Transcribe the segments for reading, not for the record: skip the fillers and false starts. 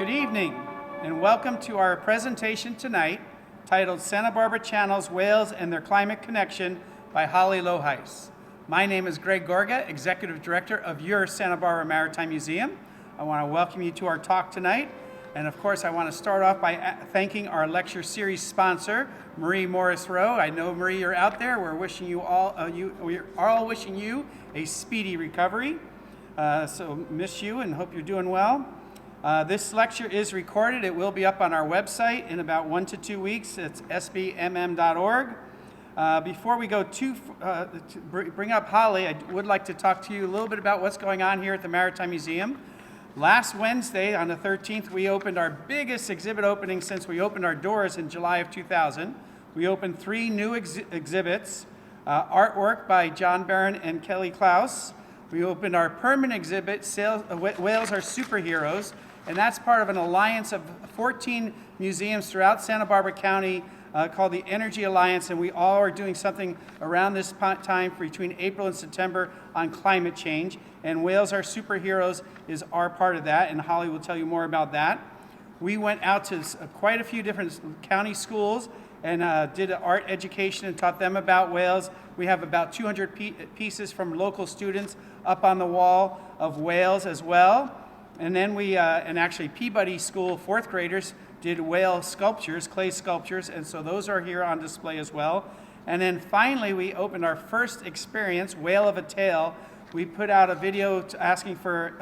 Good evening, and welcome to our presentation tonight titled Santa Barbara Channel's Whales and Their Climate Connection by Holly Lohuis. My name is Greg Gorga, Executive Director of your Santa Barbara Maritime Museum. I want to welcome you to our talk tonight. And of course, I want to start off by thanking our lecture series sponsor, Marie Morris Rowe. I know, Marie, you're out there. We're wishing you all, we are all wishing you a speedy recovery. So miss you and hope you're doing well. This lecture is recorded. It will be up on our website in about 1 to 2 weeks. It's sbmm.org. Before we go to bring up Holly, I would like to talk to you a little bit about what's going on here at the Maritime Museum. Last Wednesday, on the 13th, we opened our biggest exhibit opening since we opened our doors in July of 2000. We opened 3 new exhibits, artwork by John Barron and Kelly Klaus. We opened our permanent exhibit, Whales Are Superheroes, and that's part of an alliance of 14 museums throughout Santa Barbara County called the Energy Alliance, and we all are doing something around this time between April and September on climate change, and Whales Are Superheroes is our part of that, and Holly will tell you more about that. We went out to quite a few different county schools and did art education and taught them about whales. We have about 200 pieces from local students up on the wall of whales as well. And then we, and actually Peabody School 4th graders did whale sculptures, clay sculptures, and so those are here on display as well. And then finally we opened our first experience, Whale of a Tale. We put out a video asking for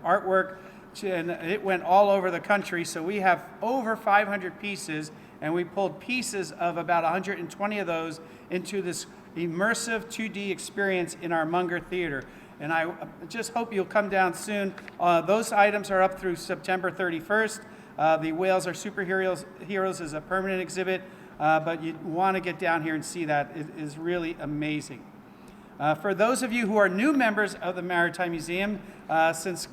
artwork, and it went all over the country. So we have over 500 pieces, and we pulled pieces of about 120 of those into this immersive 2D experience in our Munger Theater. And I just hope you'll come down soon. Those items are up through September 31st. The Whales Are Superheroes is a permanent exhibit, but you want to get down here and see that. It is really amazing. For those of you who are new members of the Maritime Museum, since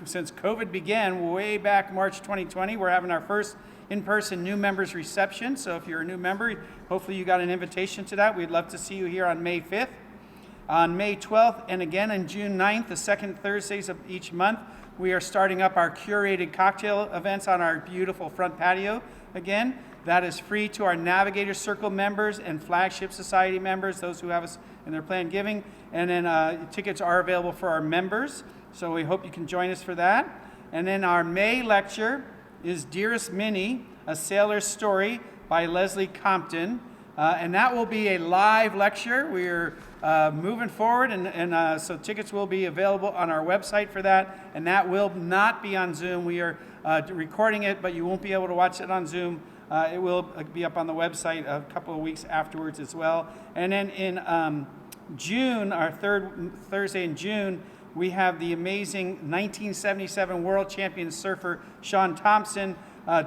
COVID began way back March 2020, we're having our first in-person new members reception. So if you're a new member, hopefully you got an invitation to that. We'd love to see you here on May 5th. On May 12th and again on June 9th, the second Thursdays of each month, we are starting up our curated cocktail events on our beautiful front patio again. That is free to our Navigator Circle members and Flagship Society members, those who have us in their planned giving. And then tickets are available for our members, so we hope you can join us for that. And then our May lecture is Dearest Minnie, A Sailor's Story by Leslie Compton. And that will be a live lecture. We're moving forward, and so tickets will be available on our website for that, and that will not be on Zoom. We are recording it, but you won't be able to watch it on Zoom. It will be up on the website a couple of weeks afterwards as well. And then in June, our third Thursday in June, we have the amazing 1977 world champion surfer Sean Thompson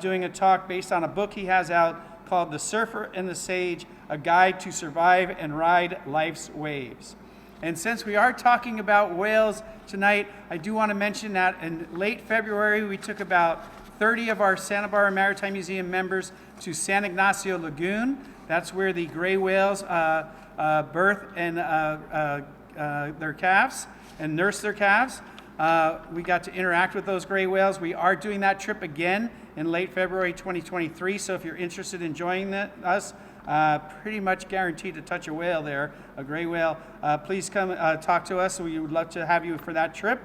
doing a talk based on a book he has out called The Surfer and the Sage, A Guide to Survive and Ride Life's Waves. And since we are talking about whales tonight, I do want to mention that in late February, we took about 30 of our Santa Barbara Maritime Museum members to San Ignacio Lagoon. That's where the gray whales birth and their calves and nurse their calves. We got to interact with those gray whales. We are doing that trip again in late February 2023, so if you're interested in joining us, pretty much guaranteed to touch a whale there, a gray whale, please come talk to us. We would love to have you for that trip.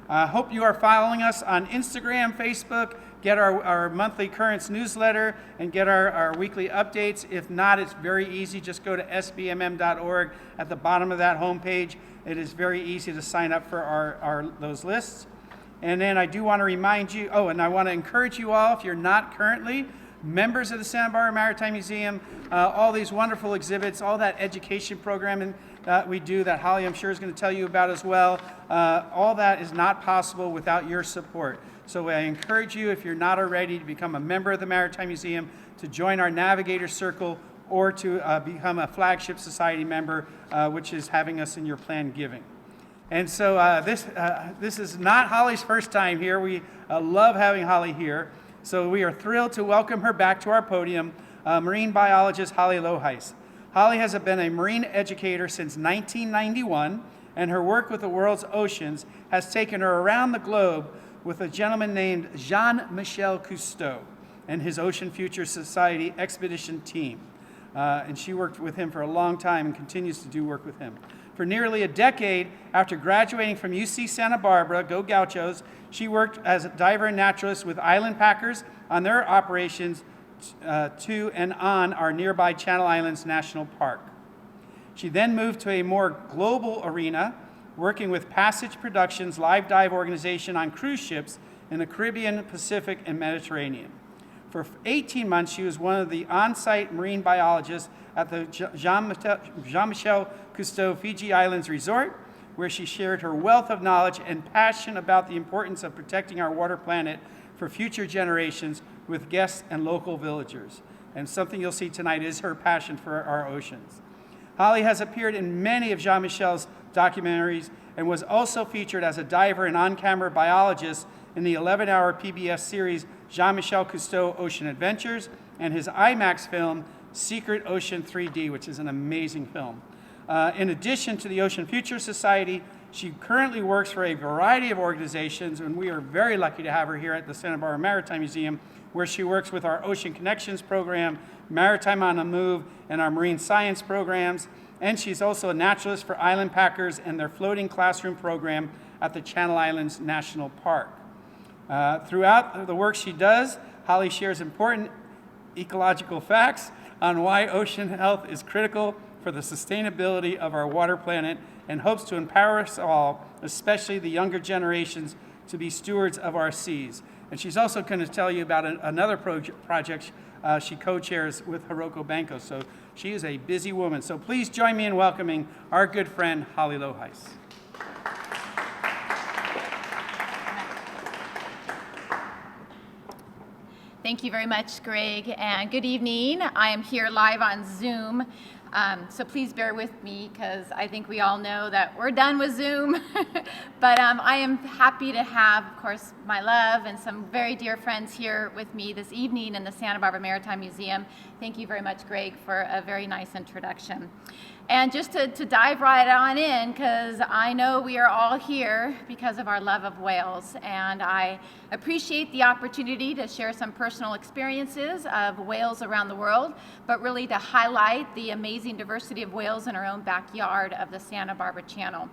Hope you are following us on Instagram, Facebook, get our monthly currents newsletter, and get our weekly updates. If not, it's very easy. Just go to sbmm.org. At the bottom of that homepage, it is very easy to sign up for those lists. And then I do want to remind you, and I want to encourage you all, if you're not currently members of the Santa Barbara Maritime Museum, all these wonderful exhibits, all that education programming that we do that Holly, I'm sure, is going to tell you about as well, all that is not possible without your support. So I encourage you, if you're not already, to become a member of the Maritime Museum, to join our Navigator Circle, or to become a Flagship Society member, which is having us in your planned giving. And so this is not Holly's first time here. We love having Holly here. So we are thrilled to welcome her back to our podium, marine biologist Holly Lohuis. Holly has been a marine educator since 1991, and her work with the world's oceans has taken her around the globe with a gentleman named Jean-Michel Cousteau and his Ocean Future Society expedition team. And she worked with him for a long time and continues to do work with him. For nearly a decade after graduating from UC Santa Barbara, go Gauchos, she worked as a diver and naturalist with island packers on their operations to and on our nearby Channel Islands National Park. She then moved to a more global arena, working with Passage Productions live dive organization on cruise ships in the Caribbean, Pacific, and Mediterranean. For 18 months, she was one of the on-site marine biologists at the Jean-Michel Cousteau Fiji Islands Resort, where she shared her wealth of knowledge and passion about the importance of protecting our water planet for future generations with guests and local villagers. And something you'll see tonight is her passion for our oceans. Holly has appeared in many of Jean-Michel's documentaries and was also featured as a diver and on-camera biologist in the 11-hour PBS series Jean-Michel Cousteau Ocean Adventures and his IMAX film Secret Ocean 3D, which is an amazing film. In addition to the Ocean Future Society, she currently works for a variety of organizations, and we are very lucky to have her here at the Santa Barbara Maritime Museum, where she works with our Ocean Connections program, Maritime on the Move, and our marine science programs. And she's also a naturalist for island packers and their floating classroom program at the Channel Islands National Park. Throughout the work she does, Holly shares important ecological facts on why ocean health is critical for the sustainability of our water planet and hopes to empower us all, especially the younger generations, to be stewards of our seas. And she's also going to tell you about another project she co-chairs with Hiroko Banco. So she is a busy woman. So please join me in welcoming our good friend, Holly Lohuis. Thank you very much, Greg, and good evening. I am here live on Zoom, so please bear with me because I think we all know that we're done with Zoom. But I am happy to have, of course, my love and some very dear friends here with me this evening in the Santa Barbara Maritime Museum. Thank you very much, Greg, for a very nice introduction. And just to dive right on in, because I know we are all here because of our love of whales, and I appreciate the opportunity to share some personal experiences of whales around the world, but really to highlight the amazing diversity of whales in our own backyard of the Santa Barbara Channel.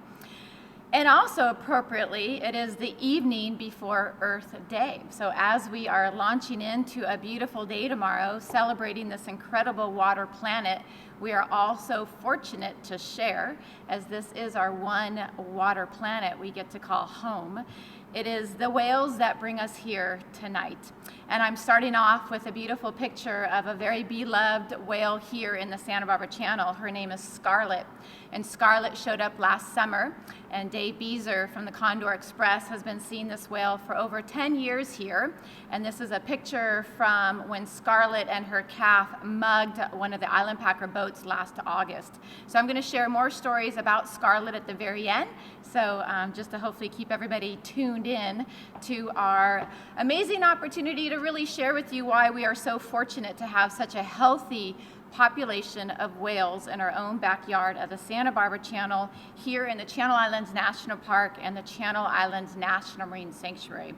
And also, appropriately, it is the evening before Earth Day. So as we are launching into a beautiful day tomorrow, celebrating this incredible water planet, we are also fortunate to share, as this is our one water planet we get to call home. It is the whales that bring us here tonight. And I'm starting off with a beautiful picture of a very beloved whale here in the Santa Barbara Channel. Her name is Scarlet. And Scarlet showed up last summer, and Dave Beezer from the Condor Express has been seeing this whale for over 10 years here. And this is a picture from when Scarlet and her calf mugged one of the Island Packer boats last August. So I'm going to share more stories about Scarlet at the very end. So just to hopefully keep everybody tuned in to our amazing opportunity to really share with you why we are so fortunate to have such a healthy population of whales in our own backyard of the Santa Barbara Channel here in the Channel Islands National Park and the Channel Islands National Marine Sanctuary.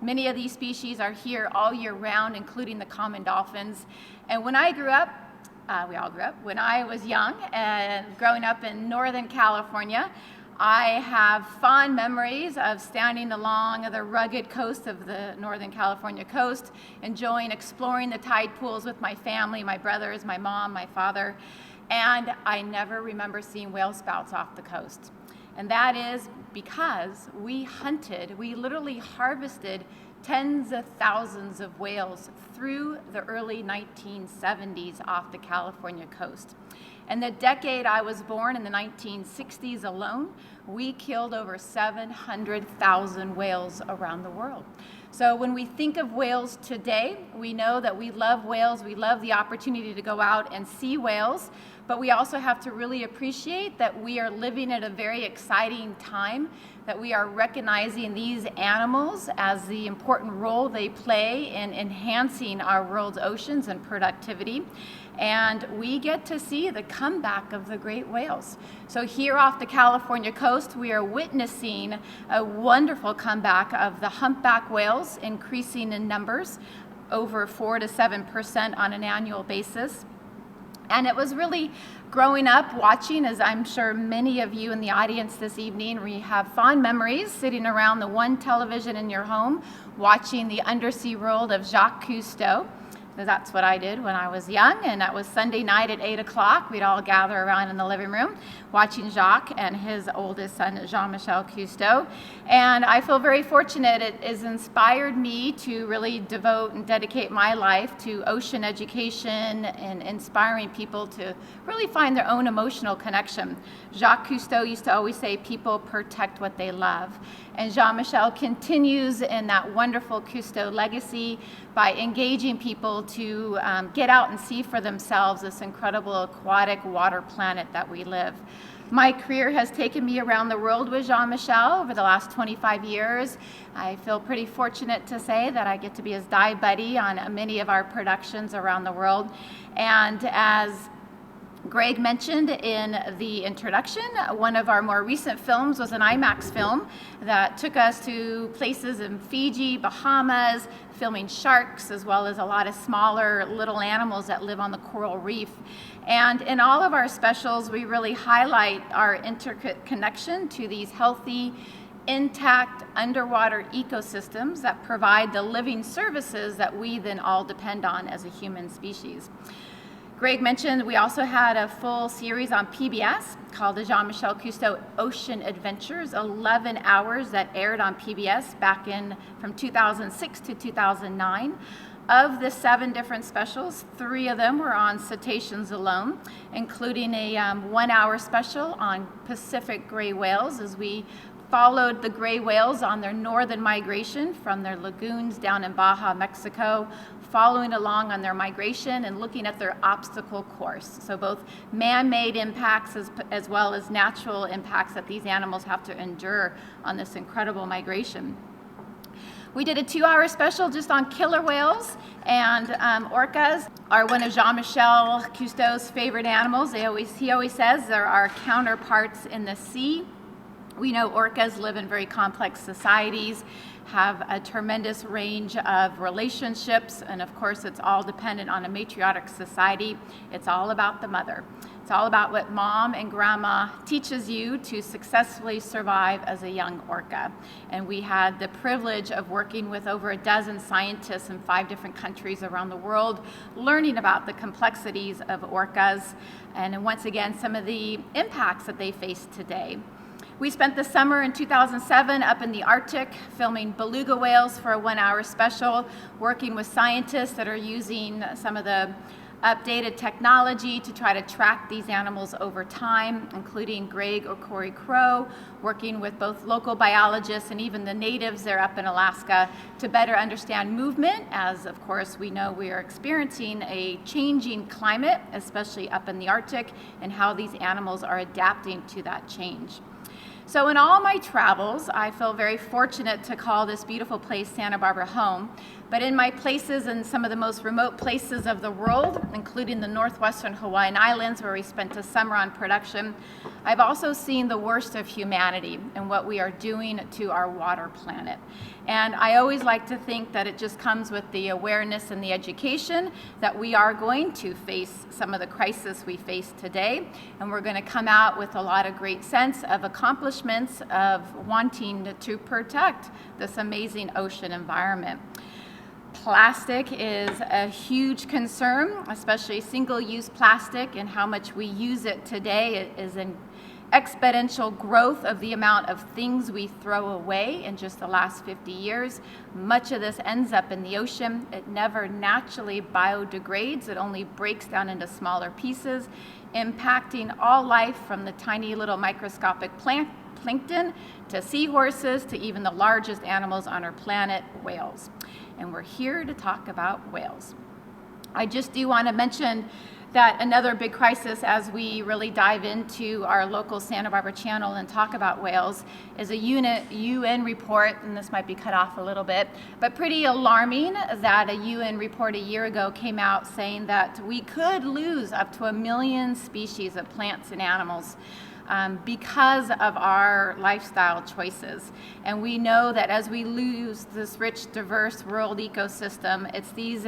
Many of these species are here all year round, including the common dolphins. And when I grew up, we all grew up, when I was young and growing up in Northern California, I have fond memories of standing along the rugged coast of the Northern California coast, enjoying exploring the tide pools with my family, my brothers, my mom, my father, and I never remember seeing whale spouts off the coast. And that is because we literally harvested tens of thousands of whales through the early 1970s off the California coast. In the decade I was born, in the 1960s alone, we killed over 700,000 whales around the world. So when we think of whales today, we know that we love whales, we love the opportunity to go out and see whales, But we also have to really appreciate that we are living at a very exciting time, that we are recognizing these animals as the important role they play in enhancing our world's oceans and productivity. And we get to see the comeback of the great whales. So here off the California coast, we are witnessing a wonderful comeback of the humpback whales, increasing in numbers, over 4 to 7% on an annual basis. And it was really growing up watching, as I'm sure many of you in the audience this evening, we have fond memories sitting around the one television in your home, watching the undersea world of Jacques Cousteau. That's what I did when I was young, and that was Sunday night at 8 o'clock. We'd all gather around in the living room watching Jacques and his oldest son, Jean-Michel Cousteau. And I feel very fortunate. It has inspired me to really devote and dedicate my life to ocean education and inspiring people to really find their own emotional connection. Jacques Cousteau used to always say, people protect what they love. And Jean-Michel continues in that wonderful Cousteau legacy by engaging people to get out and see for themselves this incredible aquatic water planet that we live. My career has taken me around the world with Jean-Michel over the last 25 years. I feel pretty fortunate to say that I get to be his dive buddy on many of our productions around the world. And as Greg mentioned in the introduction, one of our more recent films was an IMAX film that took us to places in Fiji, Bahamas, filming sharks, as well as a lot of smaller little animals that live on the coral reef. And in all of our specials, we really highlight our intricate connection to these healthy, intact underwater ecosystems that provide the living services that we then all depend on as a human species. Greg mentioned we also had a full series on PBS called the Jean-Michel Cousteau Ocean Adventures, 11 hours that aired on PBS back in from 2006 to 2009. Of the 7 different specials, 3 of them were on cetaceans alone, including a 1-hour special on Pacific gray whales as we followed the gray whales on their northern migration from their lagoons down in Baja, Mexico, following along on their migration and looking at their obstacle course. So both man-made impacts as well as natural impacts that these animals have to endure on this incredible migration. We did a 2-hour special just on killer whales, and orcas are one of Jean-Michel Cousteau's favorite animals. He always says they're our counterparts in the sea. We know orcas live in very complex societies, have a tremendous range of relationships, and of course it's all dependent on a matriarchal society. It's all about the mother. It's all about what mom and grandma teaches you to successfully survive as a young orca. And we had the privilege of working with over a dozen scientists in 5 different countries around the world, learning about the complexities of orcas and once again some of the impacts that they face today. We spent the summer in 2007 up in the Arctic filming beluga whales for a 1-hour special, working with scientists that are using some of the updated technology to try to track these animals over time, including Greg or Corey Crow, working with both local biologists and even the natives there up in Alaska to better understand movement, as of course we know we are experiencing a changing climate, especially up in the Arctic, and how these animals are adapting to that change. So in all my travels, I feel very fortunate to call this beautiful place Santa Barbara home. But in my places in some of the most remote places of the world, including the northwestern Hawaiian Islands where we spent a summer on production, I've also seen the worst of humanity and what we are doing to our water planet. And I always like to think that it just comes with the awareness and the education that we are going to face some of the crisis we face today. And we're going to come out with a lot of great sense of accomplishments of wanting to protect this amazing ocean environment. Plastic is a huge concern, especially single-use plastic, and how much we use it today is an exponential growth of the amount of things we throw away in just the last 50 years. Much of this ends up in the ocean. It never naturally biodegrades. It only breaks down into smaller pieces, impacting all life from the tiny little microscopic plankton to seahorses to even the largest animals on our planet, whales. And we're here to talk about whales. I just do want to mention that another big crisis as we really dive into our local Santa Barbara Channel and talk about whales is a UN report, and this might be cut off a little bit, but pretty alarming that a UN report a year ago came out saying that we could lose up to 1 million species of plants and animals because of our lifestyle choices. And we know that as we lose this rich, diverse world ecosystem, it's these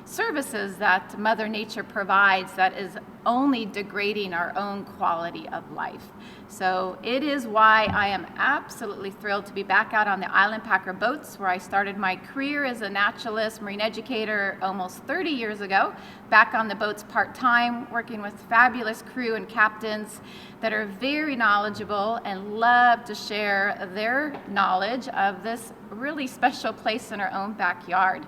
services that Mother Nature provides that is only degrading our own quality of life. So it is why I am absolutely thrilled to be back out on the Island Packer boats, where I started my career as a naturalist, marine educator almost 30 years ago, back on the boats part-time, working with fabulous crew and captains that are very knowledgeable and love to share their knowledge of this really special place in our own backyard.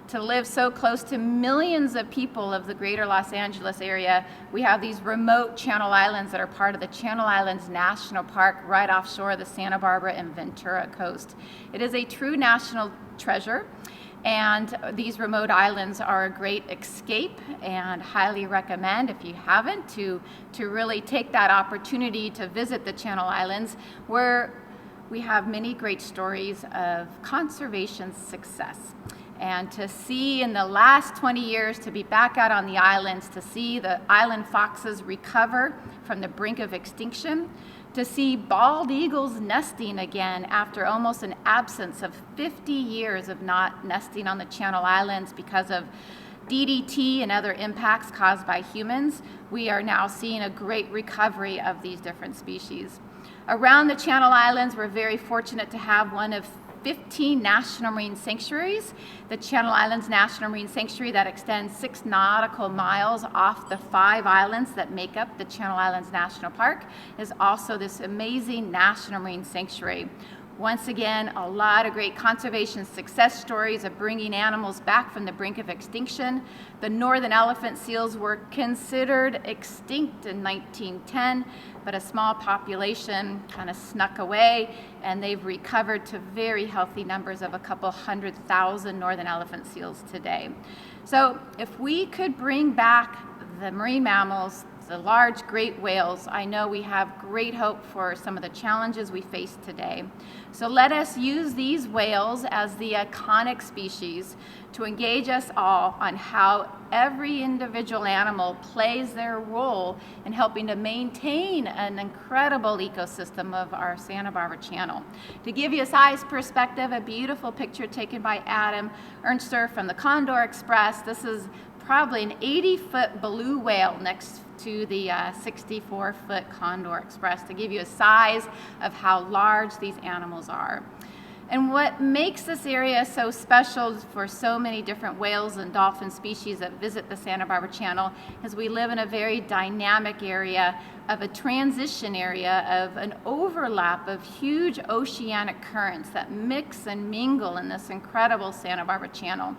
To live so close to millions of people of the greater Los Angeles area, we have these remote Channel Islands that are part of the Channel Islands National Park right offshore the Santa Barbara and Ventura coast. It is a true national treasure, and these remote islands are a great escape, and highly recommend, if you haven't, to really take that opportunity to visit the Channel Islands, where we have many great stories of conservation success. And to see in the last 20 years, to be back out on the islands, to see the island foxes recover from the brink of extinction, to see bald eagles nesting again after almost an absence of 50 years of not nesting on the Channel Islands because of DDT and other impacts caused by humans, we are now seeing a great recovery of these different species. Around the Channel Islands, we're very fortunate to have one of 15 national marine sanctuaries. The Channel Islands National Marine Sanctuary that extends 6 nautical miles off the 5 islands that make up the Channel Islands National Park is also this amazing national marine sanctuary. Once again, a lot of great conservation success stories of bringing animals back from the brink of extinction. The northern elephant seals were considered extinct in 1910, but a small population kind of snuck away, and they've recovered to very healthy numbers of a couple 100,000 northern elephant seals today. So if we could bring back the marine mammals, the large great whales, I know we have great hope for some of the challenges we face today. So let us use these whales as the iconic species to engage us all on how every individual animal plays their role in helping to maintain an incredible ecosystem of our Santa Barbara Channel. To give you a size perspective, a beautiful picture taken by Adam Ernster from the Condor Express. This is probably an 80-foot blue whale next to the 64-foot Condor Express, to give you a size of how large these animals are. And what makes this area so special for so many different whales and dolphin species that visit the Santa Barbara Channel is we live in a very dynamic area of a transition area of an overlap of huge oceanic currents that mix and mingle in this incredible Santa Barbara Channel.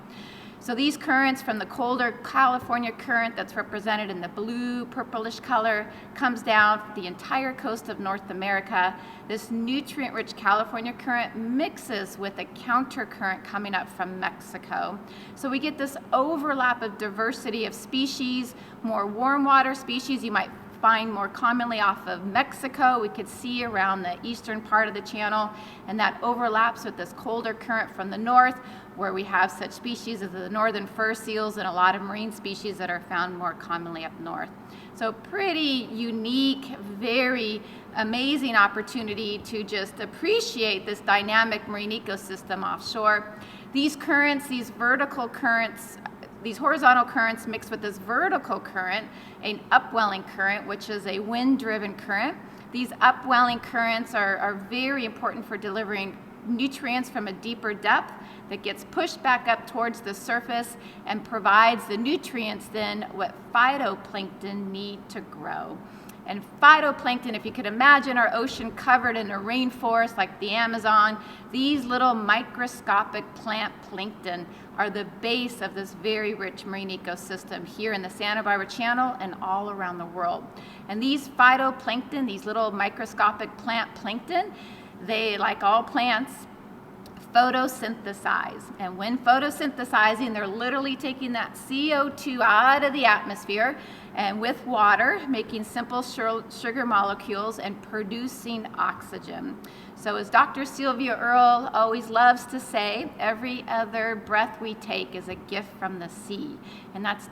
So these currents, from the colder California current that's represented in the blue purplish color, comes down the entire coast of North America. This nutrient-rich California current mixes with a counter current coming up from Mexico. So we get this overlap of diversity of species, more warm water species you might find more commonly off of Mexico. We could see around the eastern part of the channel, and that overlaps with this colder current from the north, where we have such species as the northern fur seals and a lot of marine species that are found more commonly up north. So pretty unique, very amazing opportunity to just appreciate this dynamic marine ecosystem offshore. These currents, these vertical currents, these horizontal currents mix with this vertical current, an upwelling current, which is a wind-driven current. These upwelling currents are very important for delivering nutrients from a deeper depth that gets pushed back up towards the surface and provides the nutrients then what phytoplankton need to grow. And phytoplankton, if you could imagine our ocean covered in a rainforest like the Amazon, these little microscopic plant plankton are the base of this very rich marine ecosystem here in the Santa Barbara Channel and all around the world. And these phytoplankton, these little microscopic plant plankton, they, like all plants, photosynthesize. And when photosynthesizing, they're literally taking that CO2 out of the atmosphere and with water, making simple sugar molecules and producing oxygen. So as Dr. Sylvia Earle always loves to say, every other breath we take is a gift from the sea. And that's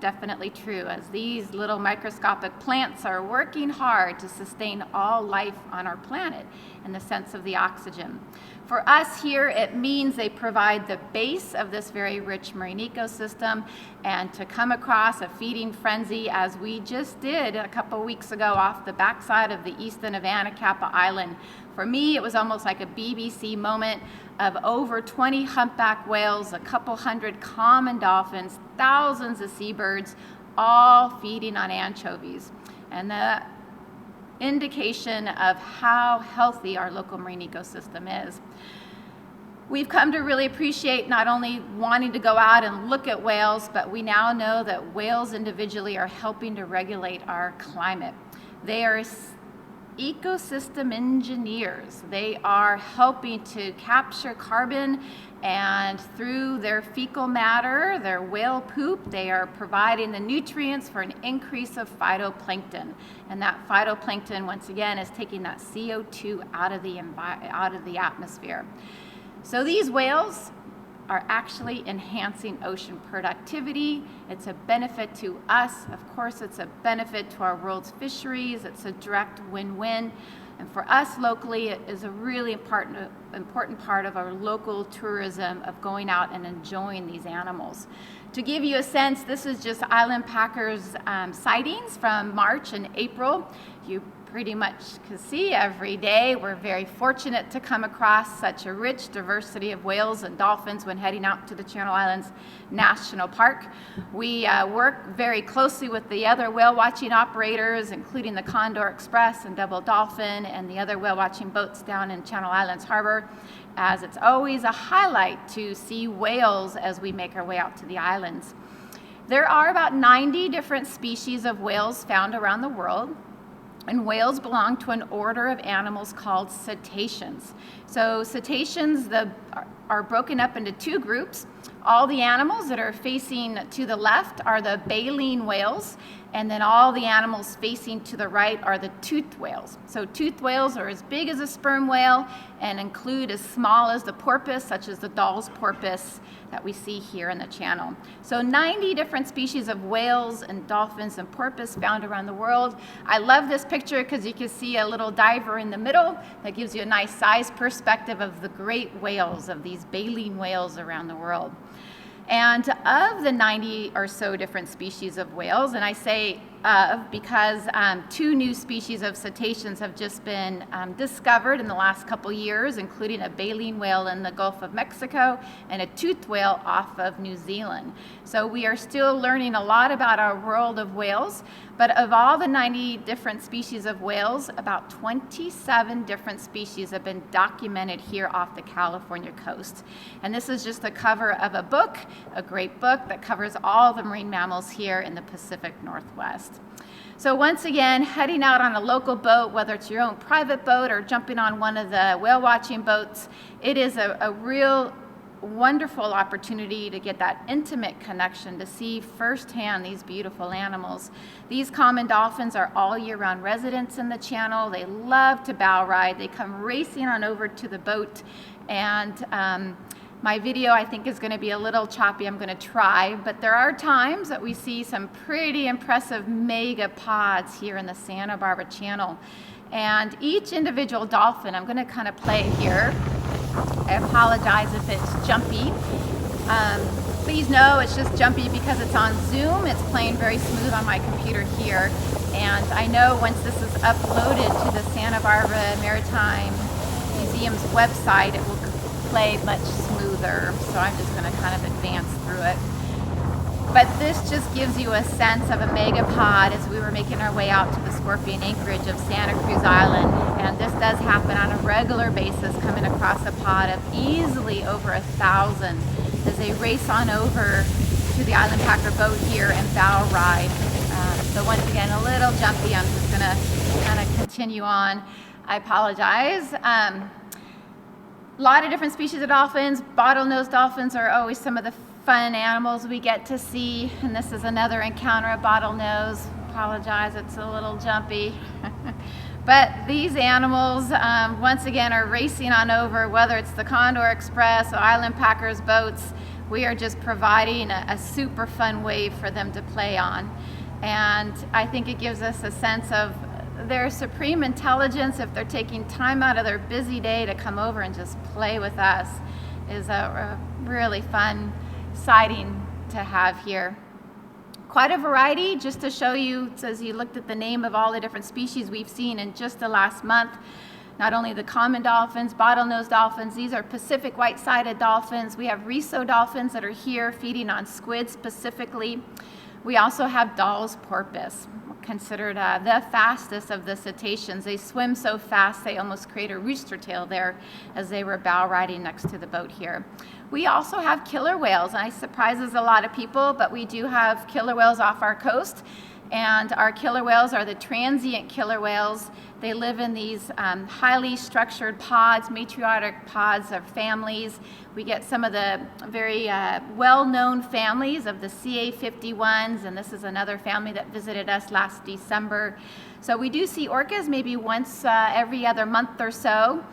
definitely true, as these little microscopic plants are working hard to sustain all life on our planet in the sense of the oxygen. For us here, it means they provide the base of this very rich marine ecosystem, and to come across a feeding frenzy as we just did a couple weeks ago off the backside of the eastern of Anacapa Island, for me it was almost like a BBC moment of over 20 humpback whales, a couple hundred common dolphins, thousands of seabirds, all feeding on anchovies. And the indication of how healthy our local marine ecosystem is. We've come to really appreciate not only wanting to go out and look at whales, but we now know that whales individually are helping to regulate our climate. They are ecosystem engineers. They are helping to capture carbon, and through their fecal matter, their whale poop, they are providing the nutrients for an increase of phytoplankton. And that phytoplankton, once again, is taking that CO2 out of the atmosphere. So these whales are actually enhancing ocean productivity. It's a benefit to us. Of course, it's a benefit to our world's fisheries. It's a direct win-win. And for us locally, it is a really important part of our local tourism of going out and enjoying these animals. To give you a sense, this is just island packers sightings from March and April. You pretty much can see every day. We're very fortunate to come across such a rich diversity of whales and dolphins when heading out to the Channel Islands National Park. We work very closely with the other whale watching operators, including the Condor Express and Double Dolphin and the other whale watching boats down in Channel Islands Harbor, as it's always a highlight to see whales as we make our way out to the islands. There are about 90 different species of whales found around the world. And whales belong to an order of animals called cetaceans. So cetaceans are broken up into two groups. All the animals that are facing to the left are the baleen whales, and then all the animals facing to the right are the toothed whales. So toothed whales are as big as a sperm whale and include as small as the porpoise, such as the Dall's porpoise that we see here in the channel. So 90 different species of whales and dolphins and porpoise found around the world. I love this picture because you can see a little diver in the middle that gives you a nice size perspective of the great whales, of these baleen whales around the world. And of the 90 or so different species of whales, and I say of because two new species of cetaceans have just been discovered in the last couple years, including a baleen whale in the Gulf of Mexico and a toothed whale off of New Zealand. So we are still learning a lot about our world of whales, but of all the 90 different species of whales, about 27 different species have been documented here off the California coast. And this is just the cover of a book, a great book that covers all the marine mammals here in the Pacific Northwest. So once again, heading out on a local boat, whether it's your own private boat or jumping on one of the whale watching boats, it is a real wonderful opportunity to get that intimate connection, to see firsthand these beautiful animals. These common dolphins are all year-round residents in the channel. They love to bow ride. They come racing on over to the boat, and my video, I think, is going to be a little choppy. I'm going to try, but there are times that we see some pretty impressive megapods here in the Santa Barbara Channel. And each individual dolphin, I'm going to kind of play it here. I apologize if it's jumpy. Please know it's just jumpy because it's on Zoom. It's playing very smooth on my computer here. And I know once this is uploaded to the Santa Barbara Maritime Museum's website, it will play much smoother, so I'm just going to kind of advance through it. But this just gives you a sense of a megapod as we were making our way out to the scorpion anchorage of Santa Cruz Island, and this does happen on a regular basis, coming across a pod of easily over 1,000 as they race on over to the Island Packer boat here and bow ride. So once again, a little jumpy. I'm just going to kind of continue on. I apologize. lot of different species of dolphins. Bottlenose dolphins are always some of the fun animals we get to see. And this is another encounter of bottlenose. Apologize, it's a little jumpy. But these animals, once again, are racing on over, whether it's the Condor Express or Island Packers boats. We are just providing a super fun wave for them to play on. And I think it gives us a sense of their supreme intelligence. If they're taking time out of their busy day to come over and just play with us, is a really fun sighting to have here. Quite a variety, just to show you, as you looked at the name of all the different species we've seen in just the last month. Not only the common dolphins, bottlenose dolphins, these are Pacific white-sided dolphins. We have rheso dolphins that are here feeding on squid specifically. We also have Dall's porpoise, considered the fastest of the cetaceans. They swim so fast they almost create a rooster tail there as they were bow riding next to the boat here. We also have killer whales, and it surprises a lot of people, but we do have killer whales off our coast. And our killer whales are the transient killer whales. They live in these highly structured pods, matriotic pods of families. We get some of the very well-known families of the CA51s, and this is another family that visited us last December. So we do see orcas maybe once every other month or so.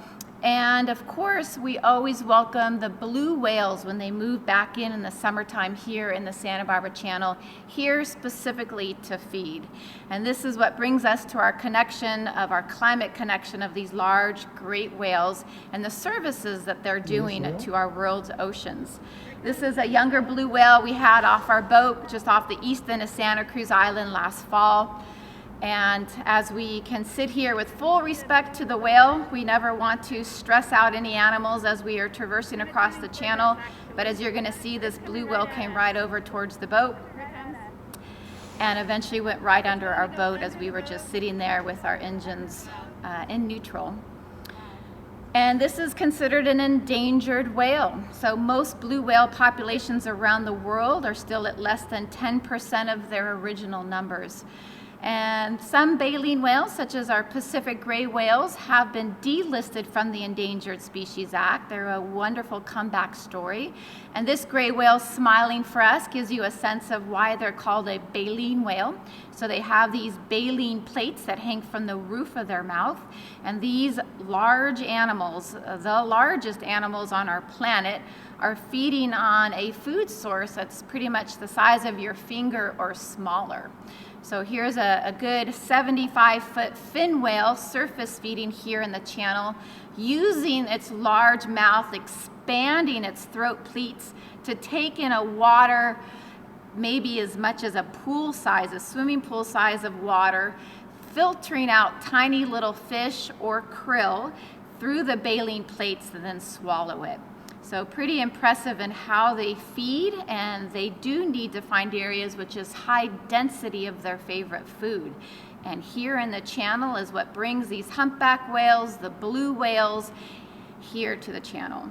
And of course, we always welcome the blue whales when they move back in the summertime here in the Santa Barbara Channel, here specifically to feed. And this is what brings us to our connection of our climate connection of these large great whales and the services that they're doing to our world's oceans. This is a younger blue whale we had off our boat just off the east end of Santa Cruz Island last fall. And as we can sit here with full respect to the whale, we never want to stress out any animals as we are traversing across the channel. But as you're going to see, this blue whale came right over towards the boat and eventually went right under our boat as we were just sitting there with our engines in neutral. And this is considered an endangered whale. So most blue whale populations around the world are still at less than 10% of their original numbers. And some baleen whales, such as our Pacific gray whales, have been delisted from the Endangered Species Act. They're a wonderful comeback story. And this gray whale smiling for us gives you a sense of why they're called a baleen whale. So they have these baleen plates that hang from the roof of their mouth. And these large animals, the largest animals on our planet, are feeding on a food source that's pretty much the size of your finger or smaller. So here's a good 75-foot fin whale surface feeding here in the channel, using its large mouth, expanding its throat pleats to take in a water maybe as much as a pool size, a swimming pool size of water, filtering out tiny little fish or krill through the baleen plates and then swallow it. So pretty impressive in how they feed, and they do need to find areas which is high density of their favorite food. And here in the channel is what brings these humpback whales, the blue whales, here to the channel.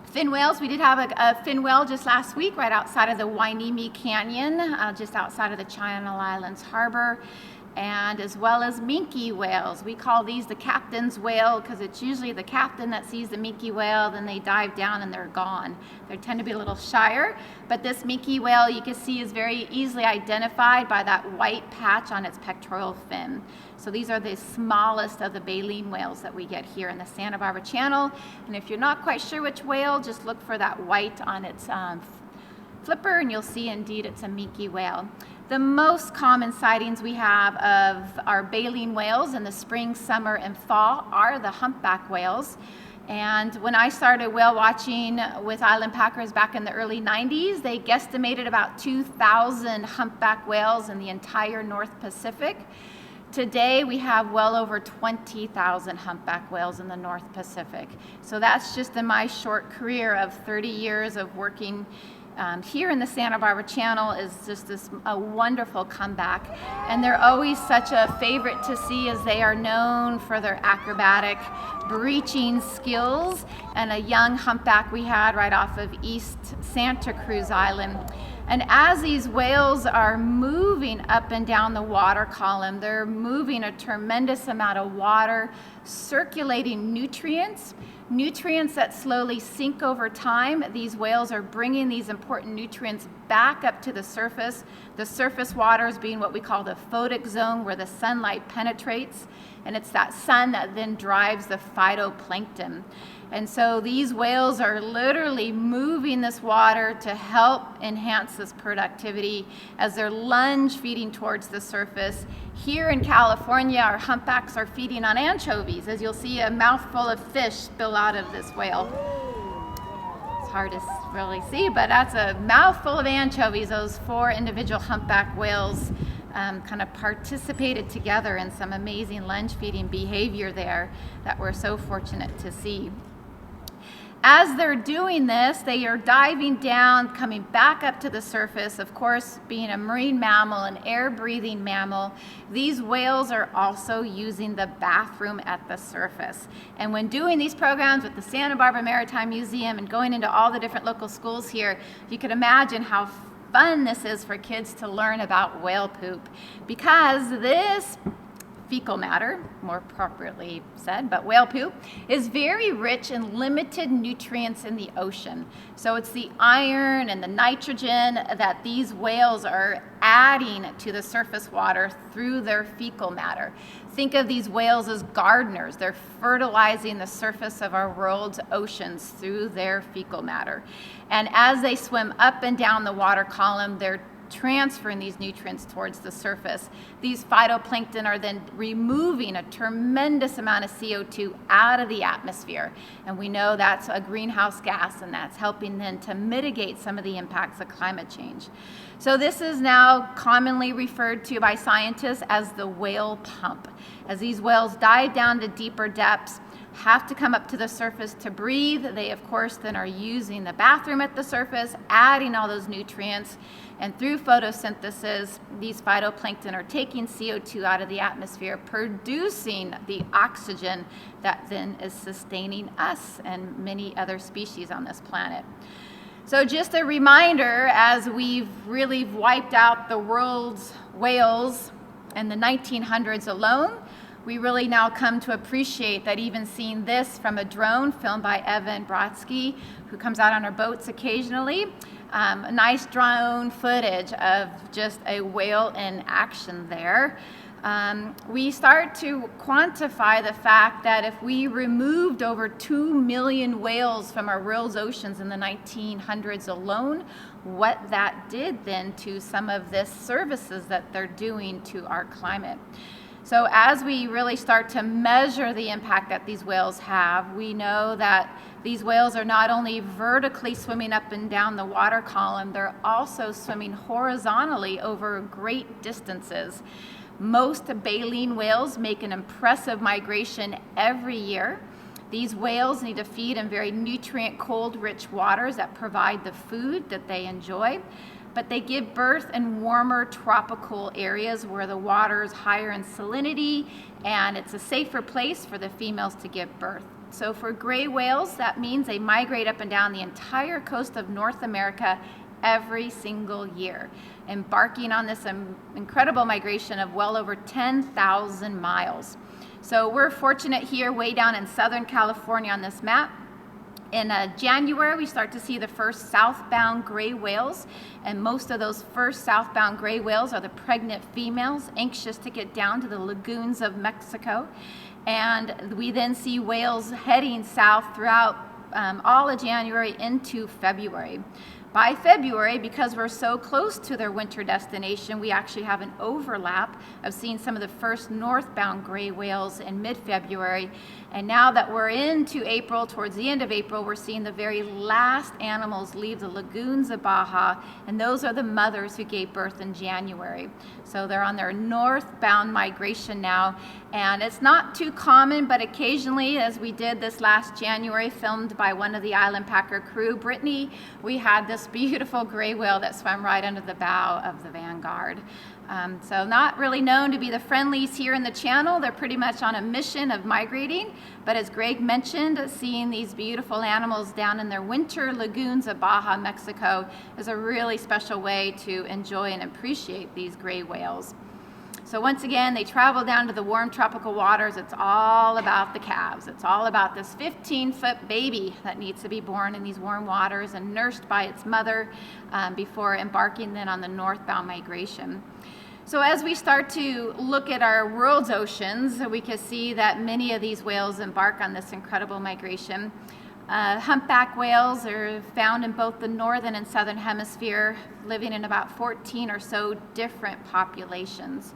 Fin whales, we did have a fin whale just last week right outside of the Wainimi Canyon, just outside of the Channel Islands Harbor. And as well as minke whales. We call these the captain's whale because it's usually the captain that sees the minke whale, then they dive down and they're gone. They tend to be a little shyer, but this minke whale you can see is very easily identified by that white patch on its pectoral fin. So these are the smallest of the baleen whales that we get here in the Santa Barbara Channel. And if you're not quite sure which whale, just look for that white on its flipper and you'll see indeed it's a minke whale. The most common sightings we have of our baleen whales in the spring, summer, and fall are the humpback whales. And when I started whale watching with Island Packers back in the early 90s, they guesstimated about 2,000 humpback whales in the entire North Pacific. Today, we have well over 20,000 humpback whales in the North Pacific. So that's just in my short career of 30 years of working here in the Santa Barbara Channel is just a wonderful comeback. And they're always such a favorite to see as they are known for their acrobatic breaching skills. And a young humpback we had right off of East Santa Cruz Island. And as these whales are moving up and down the water column, they're moving a tremendous amount of water circulating nutrients that slowly sink over time. These whales are bringing these important nutrients back up to the surface waters being what we call the photic zone, where the sunlight penetrates, and it's that sun that then drives the phytoplankton. And so these whales are literally moving this water to help enhance this productivity as they're lunge feeding towards the surface. Here in California, our humpbacks are feeding on anchovies, as you'll see a mouthful of fish spill out of this whale. It's hard to really see, but that's a mouthful of anchovies. Those 4 individual humpback whales kind of participated together in some amazing lunge feeding behavior there that we're so fortunate to see. As they're doing this, they are diving down, coming back up to the surface. Of course, being a marine mammal, an air-breathing mammal, these whales are also using the bathroom at the surface. And when doing these programs with the Santa Barbara Maritime Museum and going into all the different local schools here, you can imagine how fun this is for kids to learn about whale poop, because this fecal matter, more appropriately said, but whale poop is very rich in limited nutrients in the ocean. So it's the iron and the nitrogen that these whales are adding to the surface water through their fecal matter. Think of these whales as gardeners. They're fertilizing the surface of our world's oceans through their fecal matter. And as they swim up and down the water column, they're transferring these nutrients towards the surface. These phytoplankton are then removing a tremendous amount of CO2 out of the atmosphere. And we know that's a greenhouse gas, and that's helping then to mitigate some of the impacts of climate change. So this is now commonly referred to by scientists as the whale pump. As these whales dive down to deeper depths, have to come up to the surface to breathe, they of course then are using the bathroom at the surface, adding all those nutrients, and through photosynthesis, these phytoplankton are taking CO2 out of the atmosphere, producing the oxygen that then is sustaining us and many other species on this planet. So just a reminder, as we've really wiped out the world's whales in the 1900s alone, we really now come to appreciate that even seeing this from a drone filmed by Evan Brodsky, who comes out on our boats occasionally, a nice drone footage of just a whale in action there. We start to quantify the fact that if we removed over 2 million whales from our world's oceans in the 1900s alone, what that did then to some of the services that they're doing to our climate. So as we really start to measure the impact that these whales have, we know that these whales are not only vertically swimming up and down the water column, they're also swimming horizontally over great distances. Most baleen whales make an impressive migration every year. These whales need to feed in very nutrient cold rich waters that provide the food that they enjoy. But they give birth in warmer tropical areas where the water is higher in salinity and it's a safer place for the females to give birth. So for gray whales, that means they migrate up and down the entire coast of North America every single year, embarking on this incredible migration of well over 10,000 miles. So we're fortunate here way down in Southern California on this map. In January, we start to see the first southbound gray whales, and most of those first southbound gray whales are the pregnant females anxious to get down to the lagoons of Mexico. And we then see whales heading south throughout all of January into February. By February, because we're so close to their winter destination, we actually have an overlap of seeing some of the first northbound gray whales in mid-February. And now that we're into April, towards the end of April, we're seeing the very last animals leave the lagoons of Baja, and those are the mothers who gave birth in January. So they're on their northbound migration now, and it's not too common, but occasionally, as we did this last January, filmed by one of the Island Packer crew, Brittany, we had this beautiful gray whale that swam right under the bow of the Vanguard. So not really known to be the friendlies here in the channel. They're pretty much on a mission of migrating. But as Greg mentioned, seeing these beautiful animals down in their winter lagoons of Baja, Mexico is a really special way to enjoy and appreciate these gray whales. So once again, they travel down to the warm tropical waters. It's all about the calves. It's all about this 15-foot baby that needs to be born in these warm waters and nursed by its mother before embarking then on the northbound migration. So as we start to look at our world's oceans, we can see that many of these whales embark on this incredible migration. Humpback whales are found in both the northern and southern hemisphere, living in about 14 or so different populations.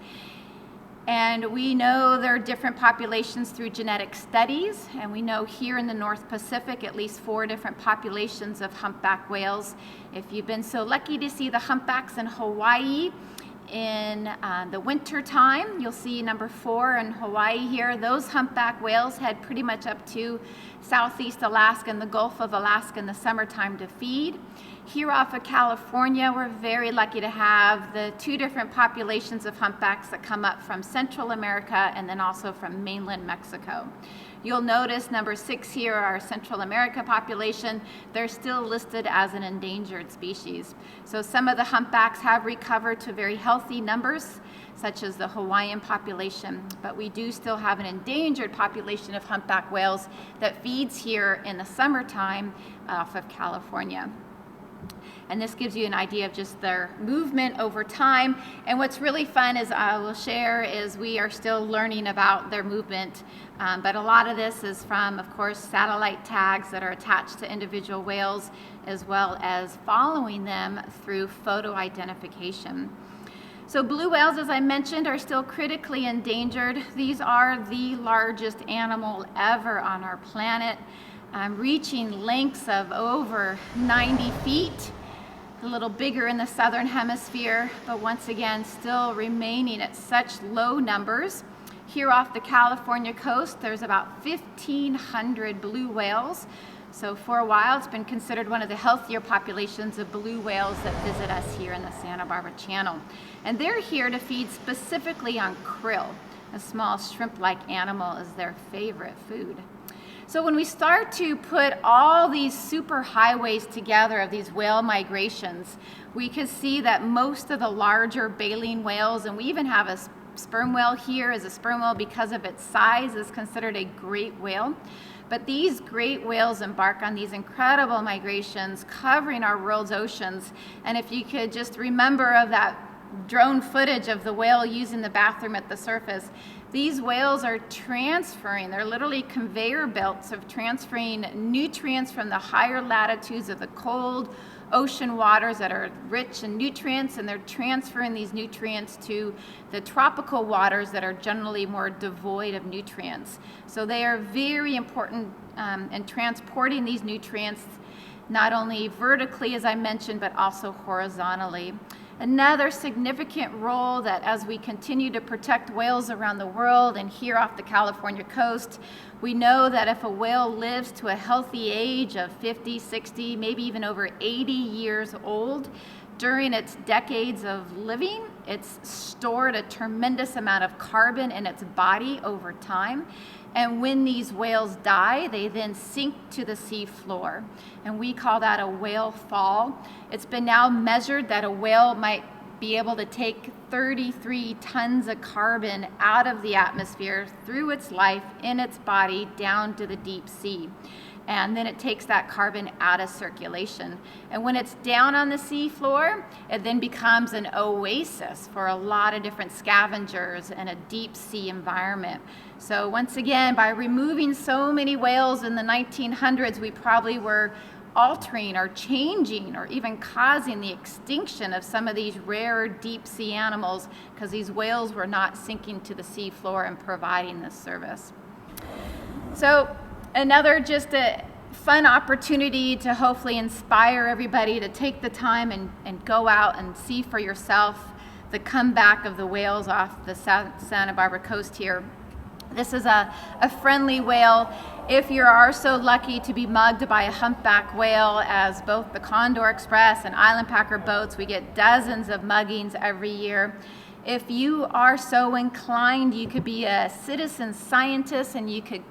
And we know there are different populations through genetic studies, and we know here in the North Pacific at least 4 different populations of humpback whales. If you've been so lucky to see the humpbacks in Hawaii in the winter time, you'll see number 4 in Hawaii here. Those humpback whales head pretty much up to Southeast Alaska and the Gulf of Alaska in the summertime to feed. Here off of California, we're very lucky to have the 2 different populations of humpbacks that come up from Central America and then also from mainland Mexico. You'll notice number 6 here, our Central America population, they're still listed as an endangered species. So some of the humpbacks have recovered to very healthy numbers, such as the Hawaiian population, but we do still have an endangered population of humpback whales that feeds here in the summertime off of California. And this gives you an idea of just their movement over time. And what's really fun is I will share is we are still learning about their movement. But a lot of this is from, of course, satellite tags that are attached to individual whales, as well as following them through photo identification. So blue whales, as I mentioned, are still critically endangered. These are the largest animal ever on our planet, reaching lengths of over 90 feet. A little bigger in the southern hemisphere, but once again still remaining at such low numbers. Here off the California coast, there's about 1,500 blue whales. So for a while, it's been considered one of the healthier populations of blue whales that visit us here in the Santa Barbara Channel. And they're here to feed specifically on krill. A small shrimp-like animal is their favorite food. So when we start to put all these super highways together of these whale migrations, we can see that most of the larger baleen whales, and we even have a sperm whale here as a sperm whale because of its size, is considered a great whale. But these great whales embark on these incredible migrations covering our world's oceans. And if you could just remember of that drone footage of the whale using the bathroom at the surface, these whales are transferring, they're literally conveyor belts of transferring nutrients from the higher latitudes of the cold ocean waters that are rich in nutrients, and they're transferring these nutrients to the tropical waters that are generally more devoid of nutrients. So they are very important in transporting these nutrients, not only vertically, as I mentioned, but also horizontally. Another significant role that as we continue to protect whales around the world and here off the California coast, we know that if a whale lives to a healthy age of 50, 60, maybe even over 80 years old, during its decades of living, it's stored a tremendous amount of carbon in its body over time. And when these whales die, they then sink to the sea floor. And we call that a whale fall. It's been now measured that a whale might be able to take 33 tons of carbon out of the atmosphere through its life in its body down to the deep sea. And then it takes that carbon out of circulation. And when it's down on the sea floor, it then becomes an oasis for a lot of different scavengers in a deep sea environment. So once again, by removing so many whales in the 1900s, we probably were altering or changing or even causing the extinction of some of these rare deep sea animals because these whales were not sinking to the sea floor and providing this service. So another just a fun opportunity to hopefully inspire everybody to take the time and go out and see for yourself the comeback of the whales off the Santa Barbara coast here. This is a friendly whale. If you are so lucky to be mugged by a humpback whale, as both the Condor Express and Island Packer boats, we get dozens of muggings every year. If you are so inclined, you could be a citizen scientist and you could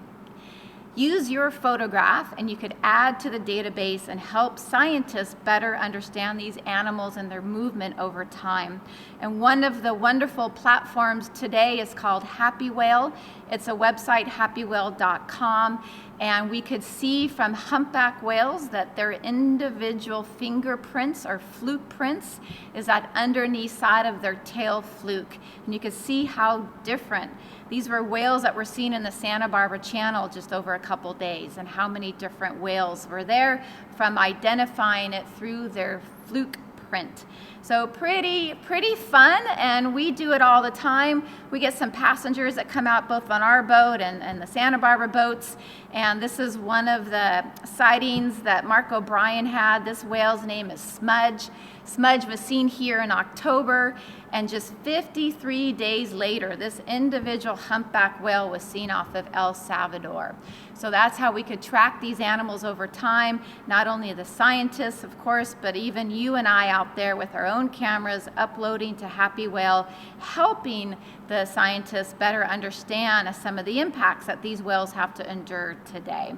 use your photograph and you could add to the database and help scientists better understand these animals and their movement over time. And one of the wonderful platforms today is called Happy Whale. It's a website, happywhale.com, and we could see from humpback whales that their individual fingerprints or fluke prints is that underneath side of their tail fluke. And you could see how different. These were whales that were seen in the Santa Barbara Channel just over a couple days, and how many different whales were there from identifying it through their fluke print. So pretty fun, and we do it all the time. We get some passengers that come out both on our boat and the Santa Barbara boats, and this is one of the sightings that Mark O'Brien had. This whale's name is Smudge. Smudge was seen here in October, and just 53 days later, this individual humpback whale was seen off of El Salvador. So that's how we could track these animals over time, not only the scientists, of course, but even you and I out there with our own cameras uploading to Happy Whale, helping the scientists better understand some of the impacts that these whales have to endure today.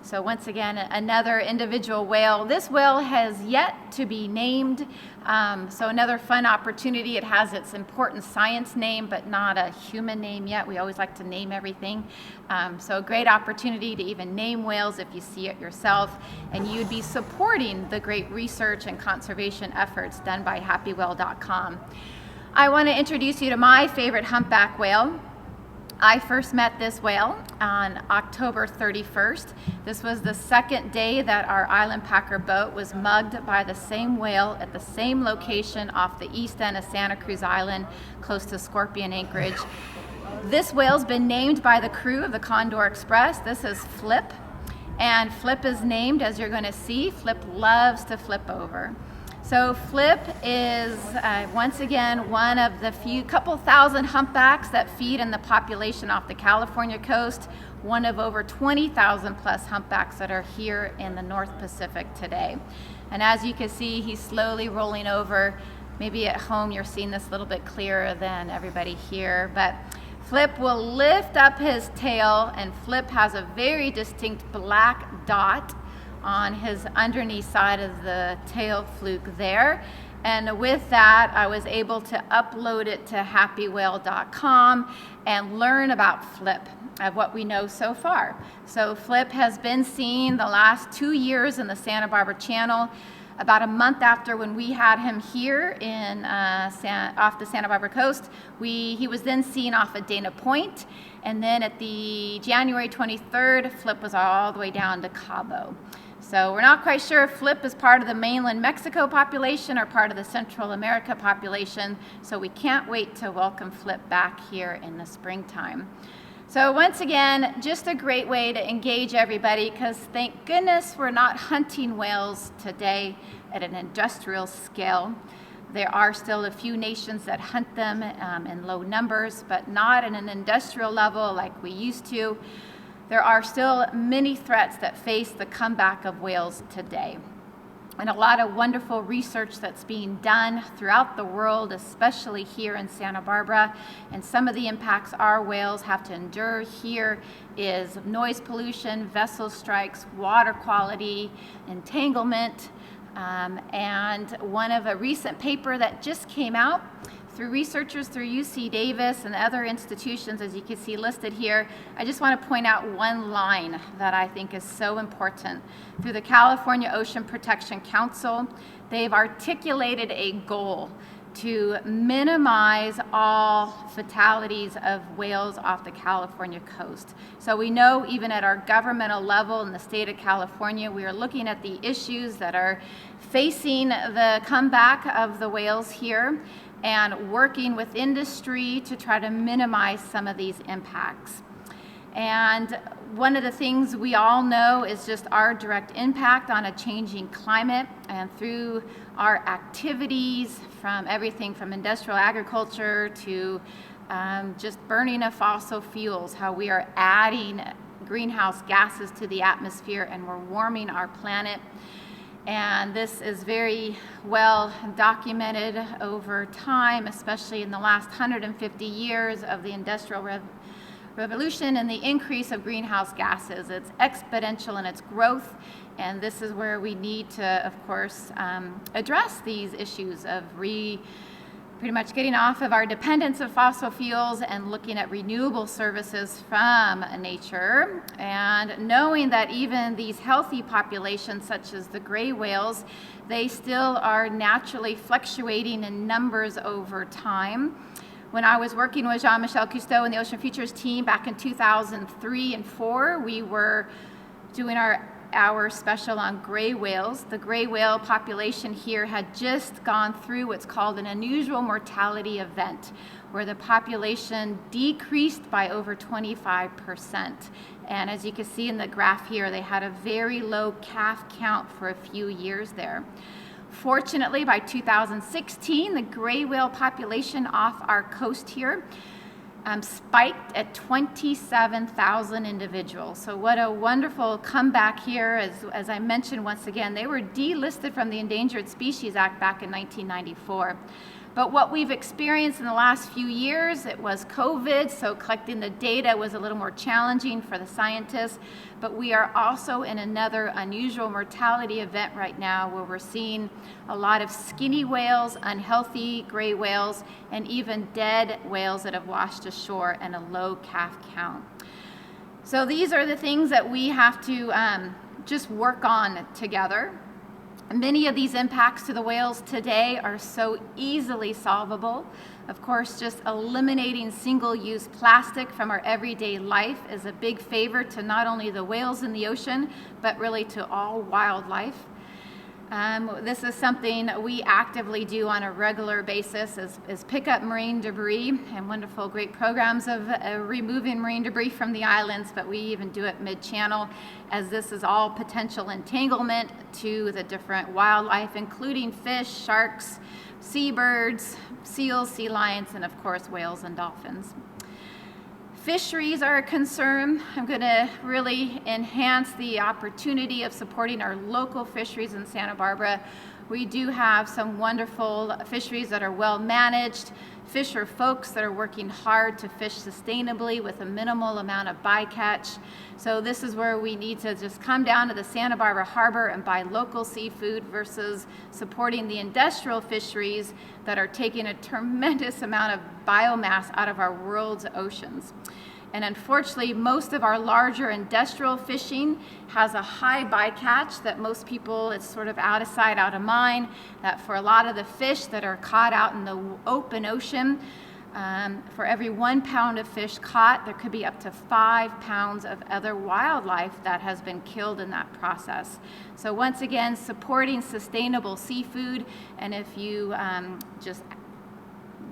So once again, another individual whale. This whale has yet to be named, so another fun opportunity. It has its important science name, but not a human name yet. We always like to name everything. So a great opportunity to even name whales if you see it yourself, and you'd be supporting the great research and conservation efforts done by happywhale.com. I want to introduce you to my favorite humpback whale. I first met this whale on October 31st. This was the second day that our Island Packer boat was mugged by the same whale at the same location off the east end of Santa Cruz Island, close to Scorpion Anchorage. This whale's been named by the crew of the Condor Express. This is Flip, and Flip is named, as you're going to see. Flip loves to flip over. So Flip is, once again, one of the couple thousand humpbacks that feed in the population off the California coast, one of over 20,000 plus humpbacks that are here in the North Pacific today. And as you can see, he's slowly rolling over. Maybe at home you're seeing this a little bit clearer than everybody here, but Flip will lift up his tail, and Flip has a very distinct black dot on his underneath side of the tail fluke there. And with that, I was able to upload it to happywhale.com and learn about Flip, of what we know so far. So Flip has been seen the last 2 years in the Santa Barbara Channel. About a month after when we had him here in off the Santa Barbara coast, he was then seen off at Dana Point, and then at the January 23rd, Flip was all the way down to Cabo. So we're not quite sure if Flip is part of the mainland Mexico population or part of the Central America population, so we can't wait to welcome Flip back here in the springtime. So once again, just a great way to engage everybody, because thank goodness we're not hunting whales today at an industrial scale. There are still a few nations that hunt them in low numbers, but not at an industrial level like we used to. There are still many threats that face the comeback of whales today. And a lot of wonderful research that's being done throughout the world, especially here in Santa Barbara. And some of the impacts our whales have to endure here is noise pollution, vessel strikes, water quality, entanglement, and one of a recent paper that just came out through researchers through UC Davis and other institutions, as you can see listed here. I just want to point out one line that I think is so important. Through the California Ocean Protection Council, they've articulated a goal to minimize all fatalities of whales off the California coast. So we know even at our governmental level in the state of California, we are looking at the issues that are facing the comeback of the whales here, and working with industry to try to minimize some of these impacts. And one of the things we all know is just our direct impact on a changing climate, and through our activities, from everything from industrial agriculture to just burning of fossil fuels, how we are adding greenhouse gases to the atmosphere and we're warming our planet. And this is very well documented over time, especially in the last 150 years of the Industrial revolution in the increase of greenhouse gases. It's exponential in its growth, and this is where we need to, of course, address these issues of pretty much getting off of our dependence of fossil fuels and looking at renewable services from nature, and knowing that even these healthy populations such as the gray whales, they still are naturally fluctuating in numbers over time. When I was working with Jean-Michel Cousteau and the Ocean Futures team back in 2003 and 4, we were doing our special on gray whales. The gray whale population here had just gone through what's called an unusual mortality event, where the population decreased by over 25%. And as you can see in the graph here, they had a very low calf count for a few years there. Fortunately, by 2016, the gray whale population off our coast here spiked at 27,000 individuals. So what a wonderful comeback here. As I mentioned once again, they were delisted from the Endangered Species Act back in 1994. But what we've experienced in the last few years, it was COVID, so collecting the data was a little more challenging for the scientists. But we are also in another unusual mortality event right now, where we're seeing a lot of skinny whales, unhealthy gray whales, and even dead whales that have washed ashore, and a low calf count. So these are the things that we have to just work on together. Many of these impacts to the whales today are so easily solvable. Of course, just eliminating single-use plastic from our everyday life is a big favor to not only the whales in the ocean, but really to all wildlife. This is something we actively do on a regular basis, is pick up marine debris, and wonderful, great programs of removing marine debris from the islands, but we even do it mid-channel, as this is all potential entanglement to the different wildlife, including fish, sharks, seabirds, seals, sea lions, and of course whales and dolphins. Fisheries are a concern. I'm going to really enhance the opportunity of supporting our local fisheries in Santa Barbara. We do have some wonderful fisheries that are well managed, fisher folks that are working hard to fish sustainably with a minimal amount of bycatch. So this is where we need to just come down to the Santa Barbara Harbor and buy local seafood versus supporting the industrial fisheries that are taking a tremendous amount of biomass out of our world's oceans. And unfortunately, most of our larger industrial fishing has a high bycatch that most people, it's sort of out of sight, out of mind, that for a lot of the fish that are caught out in the open ocean, for every 1 pound of fish caught, there could be up to 5 pounds of other wildlife that has been killed in that process. So once again, supporting sustainable seafood, and if you just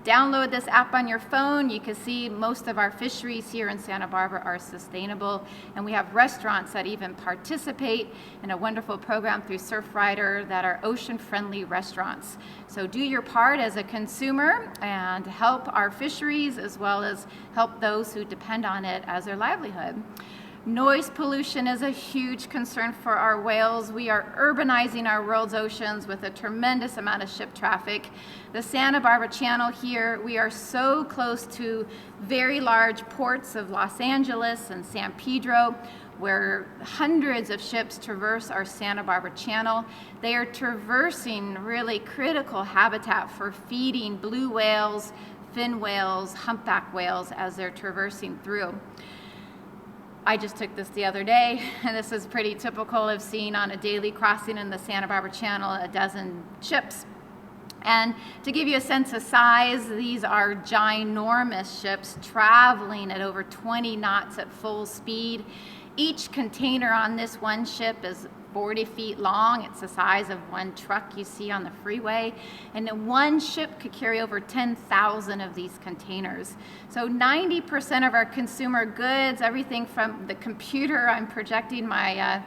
download this app on your phone, you can see most of our fisheries here in Santa Barbara are sustainable, and we have restaurants that even participate in a wonderful program through Surfrider that are ocean-friendly restaurants. So do your part as a consumer and help our fisheries, as well as help those who depend on it as their livelihood. Noise pollution is a huge concern for our whales. We are urbanizing our world's oceans with a tremendous amount of ship traffic. The Santa Barbara Channel here, we are so close to very large ports of Los Angeles and San Pedro, where hundreds of ships traverse our Santa Barbara Channel. They are traversing really critical habitat for feeding blue whales, fin whales, humpback whales as they're traversing through. I just took this the other day, and this is pretty typical of seeing on a daily crossing in the Santa Barbara Channel a dozen ships. And to give you a sense of size, these are ginormous ships traveling at over 20 knots at full speed. Each container on this one ship is 40 feet long. It's the size of one truck you see on the freeway. And then one ship could carry over 10,000 of these containers. So 90% of our consumer goods, everything from the computer, I'm projecting my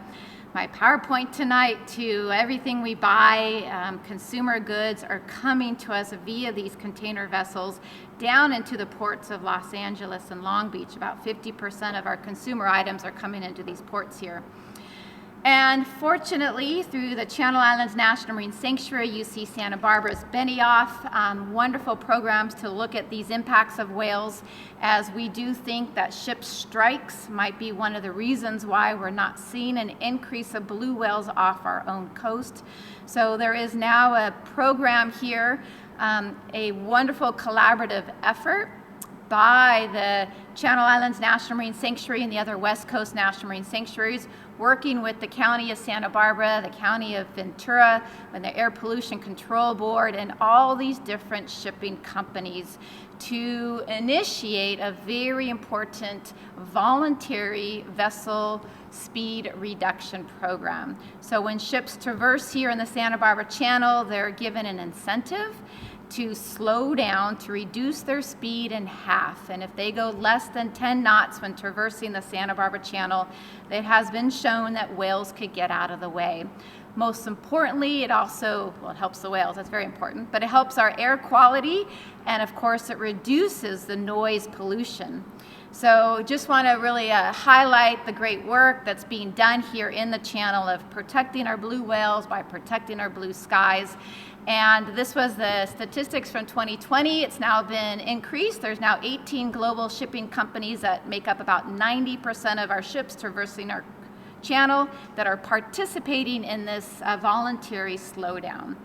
PowerPoint tonight, to everything we buy, consumer goods are coming to us via these container vessels down into the ports of Los Angeles and Long Beach. About 50% of our consumer items are coming into these ports here. And fortunately, through the Channel Islands National Marine Sanctuary, UC Santa Barbara's Benioff, wonderful programs to look at these impacts of whales, as we do think that ship strikes might be one of the reasons why we're not seeing an increase of blue whales off our own coast. So there is now a program here, a wonderful collaborative effort by the Channel Islands National Marine Sanctuary and the other West Coast National Marine Sanctuaries, working with the County of Santa Barbara, the County of Ventura, and the Air Pollution Control Board, and all these different shipping companies to initiate a very important voluntary vessel speed reduction program. So when ships traverse here in the Santa Barbara Channel, they're given an incentive to slow down, to reduce their speed in half. And if they go less than 10 knots when traversing the Santa Barbara Channel, it has been shown that whales could get out of the way. Most importantly, it also, well, it helps the whales, that's very important, but it helps our air quality, and of course it reduces the noise pollution. So just want to really highlight the great work that's being done here in the channel of protecting our blue whales by protecting our blue skies. And this was the statistics from 2020. It's now been increased. There's now 18 global shipping companies that make up about 90% of our ships traversing our channel that are participating in this voluntary slowdown.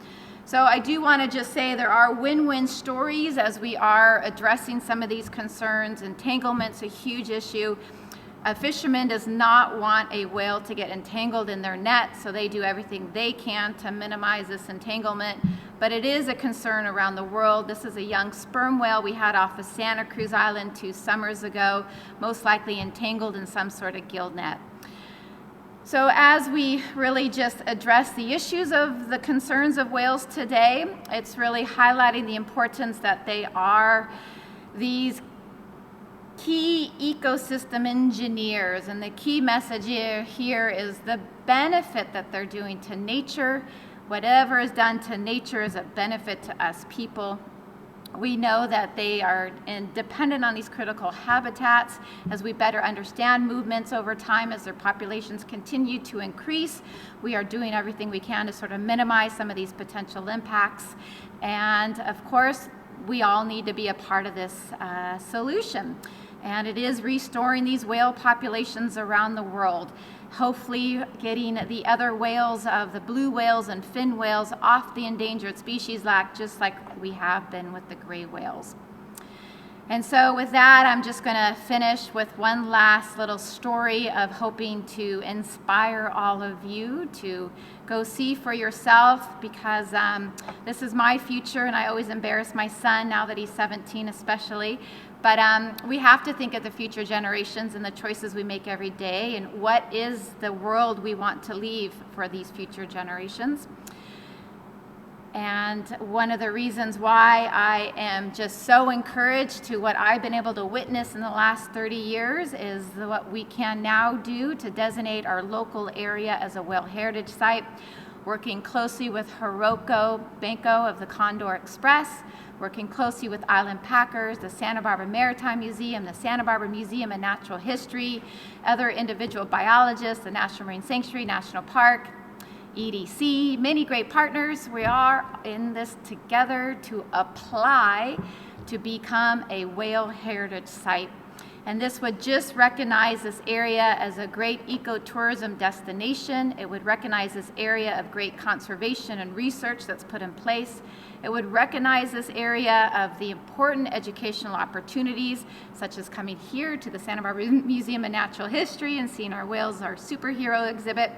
So I do want to just say there are win-win stories as we are addressing some of these concerns. Entanglement's a huge issue. A fisherman does not want a whale to get entangled in their net, so they do everything they can to minimize this entanglement. But it is a concern around the world. This is a young sperm whale we had off of Santa Cruz Island 2 summers ago, most likely entangled in some sort of gill net. So as we really just address the issues of the concerns of whales today, it's really highlighting the importance that they are these key ecosystem engineers, and the key message here is the benefit that they're doing to nature. Whatever is done to nature is a benefit to us people. We know that they are dependent on these critical habitats. As we better understand movements over time, as their populations continue to increase, we are doing everything we can to sort of minimize some of these potential impacts. And of course, we all need to be a part of this solution. And it is restoring these whale populations around the world. Hopefully getting the other whales of the blue whales and fin whales off the endangered species list, just like we have been with the gray whales. And so with that, I'm just going to finish with one last little story of hoping to inspire all of you to go see for yourself, because this is my future, and I always embarrass my son now that he's 17 especially. But we have to think of the future generations and the choices we make every day, and what is the world we want to leave for these future generations. And one of the reasons why I am just so encouraged to what I've been able to witness in the last 30 years is what we can now do to designate our local area as a Whale Heritage Site, working closely with Hiroko Benko of the Condor Express, working closely with Island Packers, the Santa Barbara Maritime Museum, the Santa Barbara Museum of Natural History, other individual biologists, the National Marine Sanctuary, National Park, EDC, many great partners. We are in this together to apply to become a Whale Heritage Site. And this would just recognize this area as a great ecotourism destination. It would recognize this area of great conservation and research that's put in place. It would recognize this area of the important educational opportunities, such as coming here to the Santa Barbara Museum of Natural History and seeing our whales, our superhero exhibit,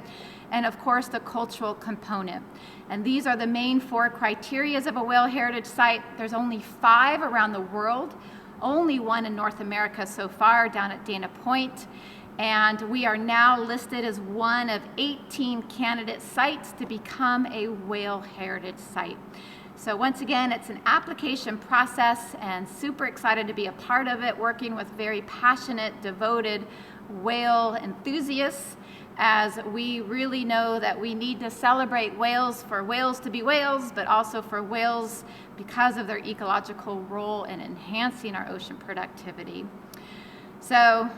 and of course the cultural component. And these are the main 4 criteria of a Whale Heritage Site. There's only 5 around the world, only 1 in North America so far, down at Dana Point. And we are now listed as one of 18 candidate sites to become a Whale Heritage Site. So once again, it's an application process, and super excited to be a part of it, working with very passionate, devoted whale enthusiasts, as we really know that we need to celebrate whales for whales to be whales, but also for whales because of their ecological role in enhancing our ocean productivity. So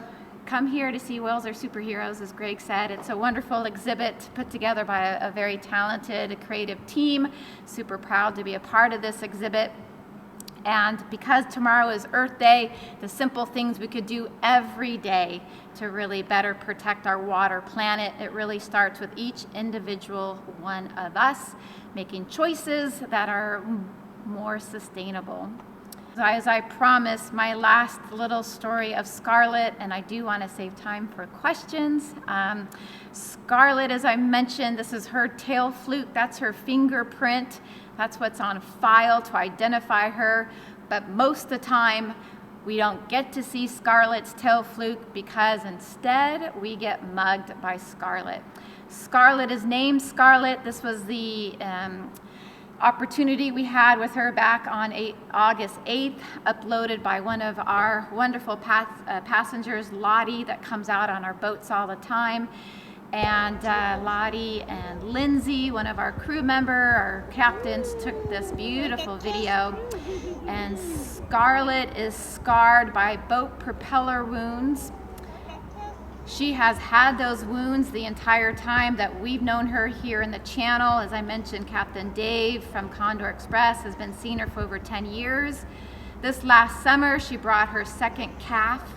come here to see whales are superheroes, as Greg said. It's a wonderful exhibit put together by a very talented, creative team. Super proud to be a part of this exhibit. And because tomorrow is Earth Day, the simple things we could do every day to really better protect our water planet, it really starts with each individual one of us making choices that are more sustainable. So as I promised, my last little story of Scarlet, and I do want to save time for questions. Scarlet, as I mentioned, this is her tail fluke. That's her fingerprint. That's what's on file to identify her. But most of the time, we don't get to see Scarlet's tail fluke because instead we get mugged by Scarlet. Scarlet is named Scarlet. This was the opportunity we had with her back on August 8th, uploaded by one of our wonderful passengers, Lottie, that comes out on our boats all the time. And Lottie and Lindsay, one of our crew member, our captains, took this beautiful video. And Scarlet is scarred by boat propeller wounds. She has had those wounds the entire time that we've known her here in the channel. As I mentioned, Captain Dave from Condor Express has been seeing her for over 10 years. This last summer, she brought her second calf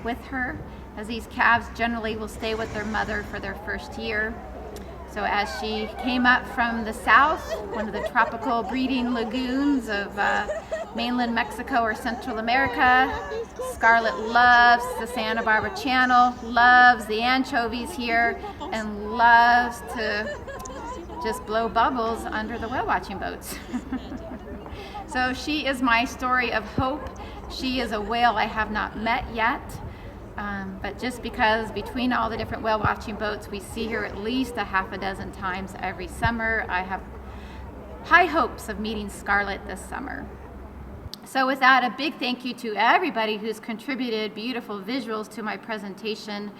with her, as these calves generally will stay with their mother for their first year. So as she came up from the south, one of the tropical breeding lagoons of mainland Mexico or Central America, Scarlet loves the Santa Barbara Channel, loves the anchovies here, and loves to just blow bubbles under the whale watching boats. So she is my story of hope. She is a whale I have not met yet. But just because between all the different whale watching boats, we see her at least a half a dozen times every summer, I have high hopes of meeting Scarlet this summer. So with that, a big thank you to everybody who's contributed beautiful visuals to my presentation.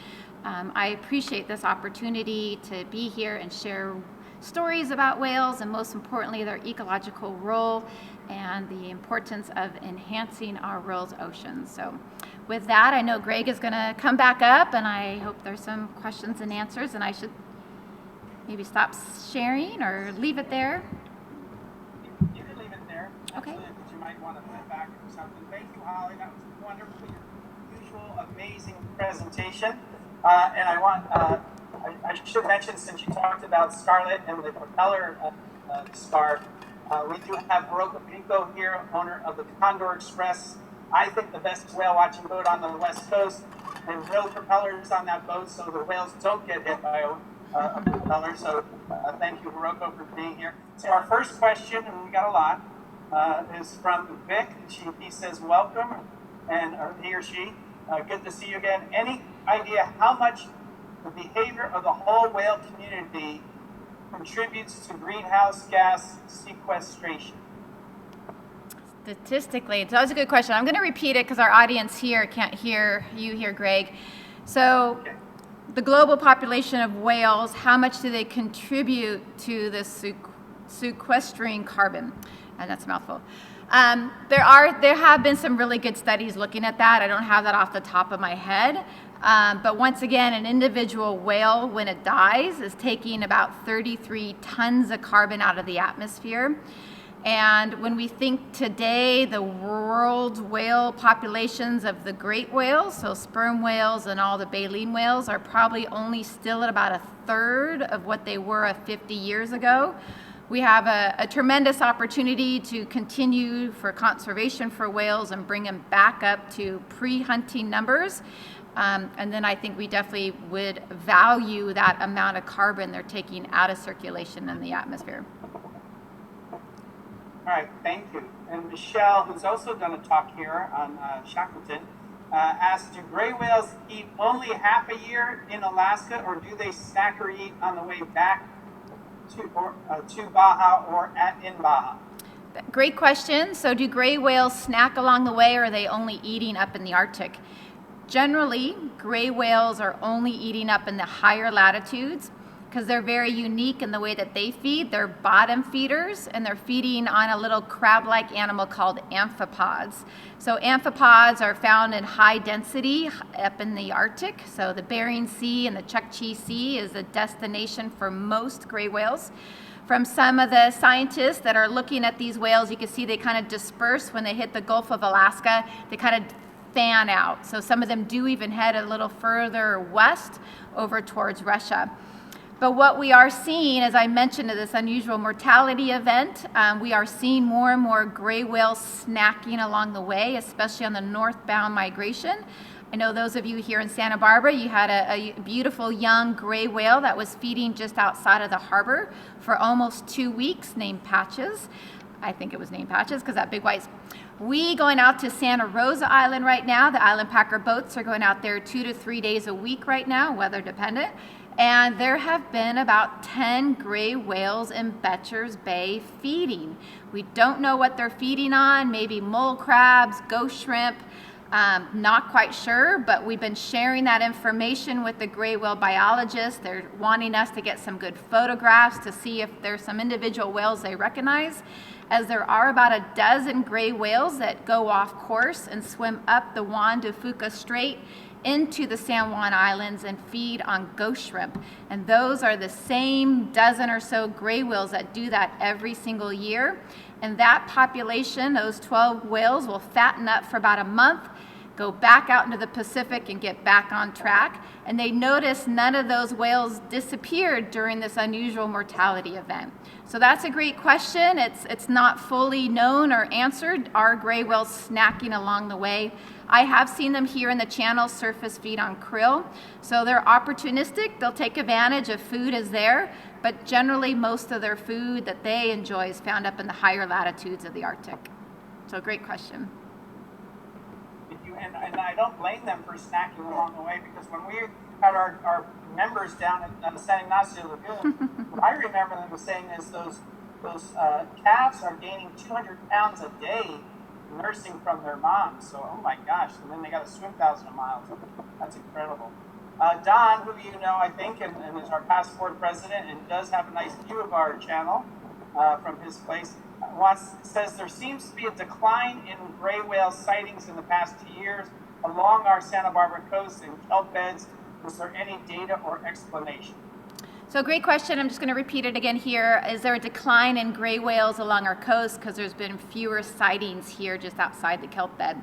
I appreciate this opportunity to be here and share stories about whales, and most importantly, their ecological role and the importance of enhancing our world's oceans. So with that, I know Greg is going to come back up, and I hope there's some questions and answers, and I should maybe stop sharing or leave it there. You can leave it there. Okay. But you might want to put it back or something. Thank you, Holly. That was wonderful. Your usual amazing presentation. And I want, I should mention, since you talked about Scarlet and the propeller scar, we do have Hiroko here, owner of the Condor Express. I think the best whale watching boat on the West Coast, and no propellers on that boat, so the whales don't get hit by a propeller. So thank you, Hiroko, for being here. So our first question, and we got a lot, is from Vic. He says, welcome, and or he or she, good to see you again. Any idea how much the behavior of the whole whale community contributes to greenhouse gas sequestration? Statistically, so that was a good question. I'm going to repeat it because our audience here can't hear you here, Greg. So the global population of whales, how much do they contribute to this sequestering carbon? And that's a mouthful. There have been some really good studies looking at that. I don't have that off the top of my head. But once again, an individual whale, when it dies, is taking about 33 tons of carbon out of the atmosphere. And when we think today, the world whale populations of the great whales, so sperm whales and all the baleen whales, are probably only still at about a third of what they were 50 years ago. We have a tremendous opportunity to continue for conservation for whales and bring them back up to pre-hunting numbers. And then I think we definitely would value that amount of carbon they're taking out of circulation in the atmosphere. All right, thank you. And Michelle, who's also done a talk here on Shackleton, asked, do gray whales eat only half a year in Alaska, or do they snack or eat on the way back to Baja or in Baja? Great question. So do gray whales snack along the way, or are they only eating up in the Arctic? Generally, gray whales are only eating up in the higher latitudes, because they're very unique in the way that they feed. They're bottom feeders, and they're feeding on a little crab-like animal called amphipods. So amphipods are found in high density up in the Arctic. So the Bering Sea and the Chukchi Sea is a destination for most gray whales. From some of the scientists that are looking at these whales, you can see they kind of disperse when they hit the Gulf of Alaska. They kind of fan out. So some of them do even head a little further west over towards Russia. But what we are seeing, as I mentioned, in this unusual mortality event, we are seeing more and more gray whales snacking along the way, especially on the northbound migration. I know those of you here in Santa Barbara, you had a beautiful young gray whale that was feeding just outside of the harbor for almost 2 weeks, named Patches. I think it was named Patches because that big white. We going out to Santa Rosa Island right now. The Island Packer boats are going out there 2 to 3 days a week right now, weather dependent. And there have been about 10 gray whales in Betcher's Bay feeding. We don't know what they're feeding on, maybe mole crabs, ghost shrimp. Not quite sure, but we've been sharing that information with the gray whale biologists. They're wanting us to get some good photographs to see if there's some individual whales they recognize, as there are about a dozen gray whales that go off course and swim up the Juan de Fuca Strait into the San Juan Islands and feed on ghost shrimp. And those are the same dozen or so gray whales that do that every single year. And that population, those 12 whales, will fatten up for about a month, go back out into the Pacific and get back on track. And they noticed none of those whales disappeared during this unusual mortality event. So that's a great question. It's not fully known or answered. Are gray whales snacking along the way? I have seen them here in the channel surface feed on krill. So they're opportunistic. They'll take advantage of food is there, but generally most of their food that they enjoy is found up in the higher latitudes of the Arctic. So great question. And I don't blame them for snacking along the way, because when we had our members down at San Ignacio Lagoon, what I remember them saying is those calves are gaining 200 pounds a day nursing from their moms. So, oh my gosh, and then they got to swim thousands of miles. That's incredible. Don, who you know, I think, and is our past board president and does have a nice view of our channel from his place, says there seems to be a decline in gray whale sightings in the past 2 years along our Santa Barbara coast and kelp beds. Is there any data or explanation? So great question. I'm just going to repeat it again here. Is there a decline in gray whales along our coast because there's been fewer sightings here just outside the kelp bed?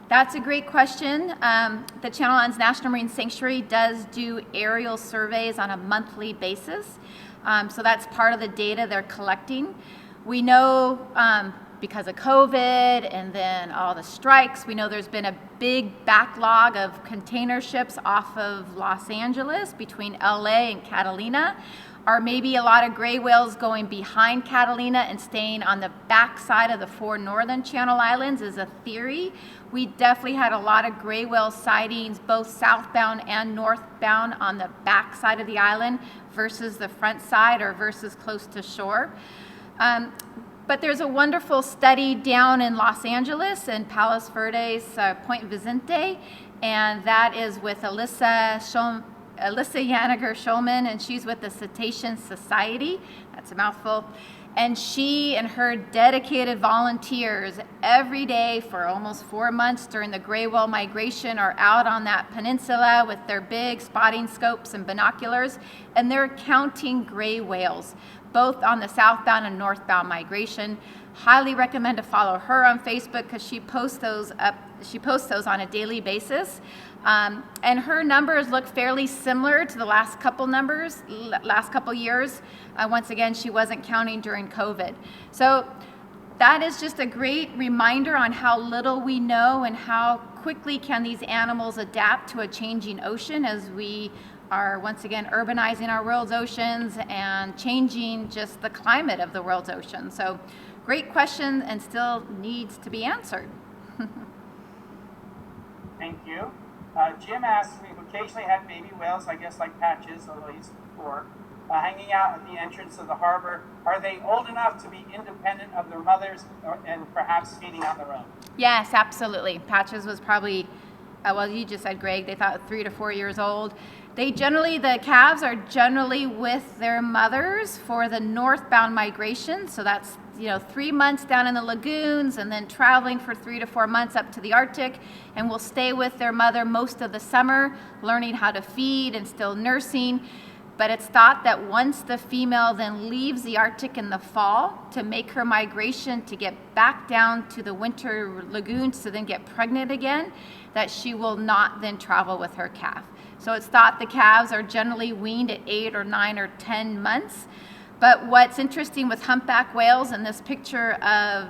That's a great question. The Channel Islands National Marine Sanctuary does do aerial surveys on a monthly basis. So that's part of the data they're collecting. We know because of COVID and then all the strikes, we know there's been a big backlog of container ships off of Los Angeles between LA and Catalina. Or maybe a lot of gray whales going behind Catalina and staying on the back side of the 4 northern Channel Islands is a theory. We definitely had a lot of gray whale sightings, both southbound and northbound on the back side of the island versus the front side or versus close to shore. But there's a wonderful study down in Los Angeles in Palos Verdes, Point Vicente, and that is with Alyssa Yaniger-Schulman, and she's with the Cetacean Society. That's a mouthful. And she and her dedicated volunteers every day for almost 4 months during the gray whale migration are out on that peninsula with their big spotting scopes and binoculars, and they're counting gray whales, both on the southbound and northbound migration. Highly recommend to follow her on Facebook because she posts those up. She posts those on a daily basis. And her numbers look fairly similar to the last couple years. Once again, she wasn't counting during COVID. So that is just a great reminder on how little we know and how quickly can these animals adapt to a changing ocean as we are once again urbanizing our world's oceans and changing just the climate of the world's ocean. So great question and still needs to be answered. Thank you. Jim asks, we've occasionally had baby whales, I guess like Patches, although he's 4, hanging out at the entrance of the harbor. Are they old enough to be independent of their mothers and perhaps feeding on their own? Yes, absolutely. Patches was probably, well, you just said, Greg, they thought 3 to 4 years old. The calves are generally with their mothers for the northbound migration. So that's 3 months down in the lagoons and then traveling for 3 to 4 months up to the Arctic, and will stay with their mother most of the summer, learning how to feed and still nursing. But it's thought that once the female then leaves the Arctic in the fall to make her migration to get back down to the winter lagoons to then get pregnant again, that she will not then travel with her calf. So it's thought the calves are generally weaned at 8 or 9 or 10 months. But what's interesting with humpback whales in this picture of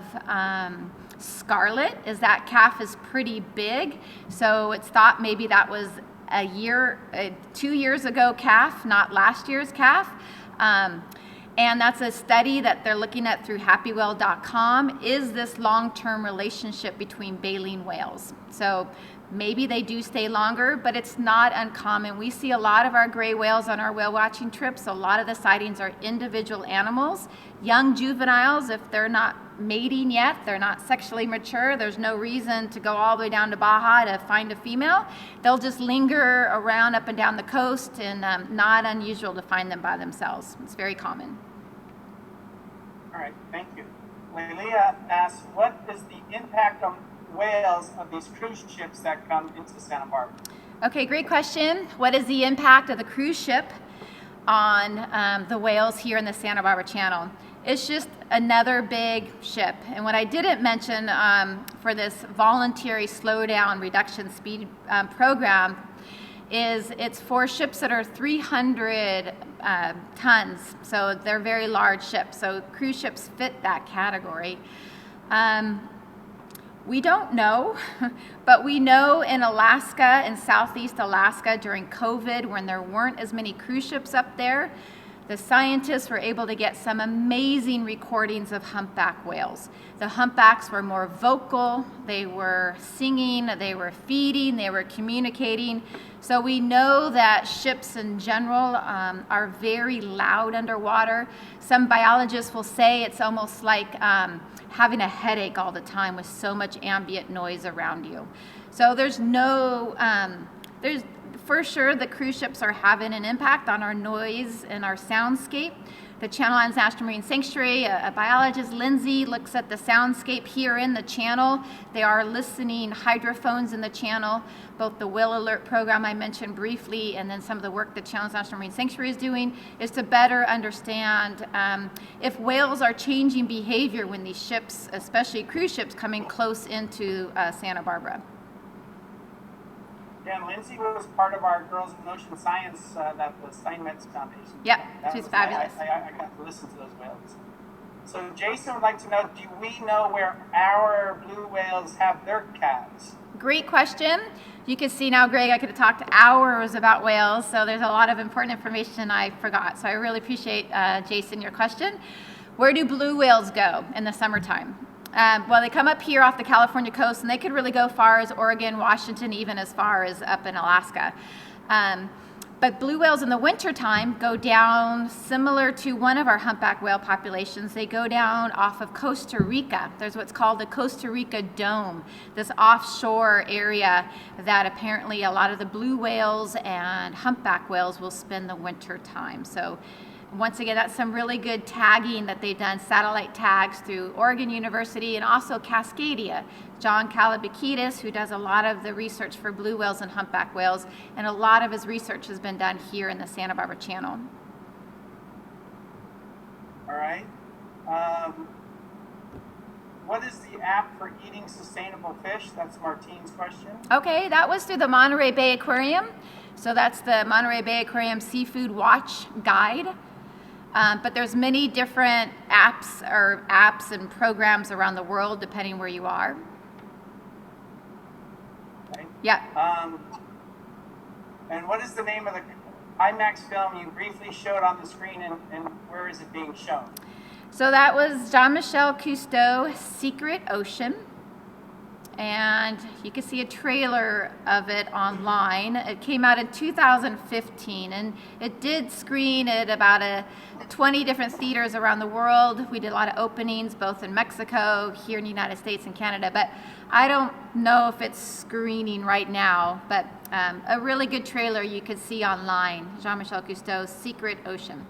Scarlet is that calf is pretty big. So it's thought maybe that was a 2 years ago calf, not last year's calf. And that's a study that they're looking at through happywhale.com. Is this long-term relationship between baleen whales? So maybe they do stay longer, but it's not uncommon. We see a lot of our gray whales on our whale watching trips. A lot of the sightings are individual animals, young juveniles. If they're not mating yet, they're not sexually mature, there's no reason to go all the way down to Baja to find a female. They'll just linger around up and down the coast, and not unusual to find them by themselves. It's very common. All right, thank you. Lelia asks, what is the impact on whales of these cruise ships that come into Santa Barbara? Okay, great question. What is the impact of the cruise ship on the whales here in the Santa Barbara Channel? It's just another big ship. And what I didn't mention for this voluntary slowdown reduction speed program is it's for ships that are 300 tons. So they're very large ships. So cruise ships fit that category. We don't know, but we know in Alaska, in Southeast Alaska during COVID, when there weren't as many cruise ships up there, the scientists were able to get some amazing recordings of humpback whales. The humpbacks were more vocal, they were singing, they were feeding, they were communicating. So we know that ships in general are very loud underwater. Some biologists will say it's almost like having a headache all the time with so much ambient noise around you. So there's for sure the cruise ships are having an impact on our noise and our soundscape. The Channel Islands National Marine Sanctuary, a biologist, Lindsay, looks at the soundscape here in the channel. They are listening hydrophones in the channel, both the Whale Alert program I mentioned briefly, and then some of the work the Channel Islands National Marine Sanctuary is doing is to better understand if whales are changing behavior when these ships, especially cruise ships, coming close into Santa Barbara. Yeah, and Lindsay was part of our Girls in Ocean Science that the Steinmetz Foundation. Yep, she's fabulous. I got to listen to those whales. So Jason would like to know, do we know where our blue whales have their calves? Great question. You can see now, Greg, I could have talked hours about whales, so there's a lot of important information I forgot. So I really appreciate, Jason, your question. Where do blue whales go in the summertime? Well, they come up here off the California coast, and they could really go far as Oregon, Washington, even as far as up in Alaska. But blue whales in the wintertime go down similar to one of our humpback whale populations. They go down off of Costa Rica. There's what's called the Costa Rica Dome, this offshore area that apparently a lot of the blue whales and humpback whales will spend the winter time. So once again, that's some really good tagging that they've done, satellite tags through Oregon University and also Cascadia. John Kalabakidis, who does a lot of the research for blue whales and humpback whales, and a lot of his research has been done here in the Santa Barbara Channel. All right. What is the app for eating sustainable fish? That's Martine's question. Okay, that was through the Monterey Bay Aquarium. So that's the Monterey Bay Aquarium Seafood Watch Guide. But there's many different apps and programs around the world, depending where you are. Okay. Yeah. And what is the name of the IMAX film you briefly showed on the screen, and where is it being shown? So that was Jean-Michel Cousteau Secret Ocean. and you can see a trailer of it online. It came out in 2015, and it did screen at about 20 different theaters around the world. We did a lot of openings, both in Mexico, here in the United States, and Canada, but I don't know if it's screening right now, but a really good trailer you could see online, Jean-Michel Cousteau's Secret Ocean.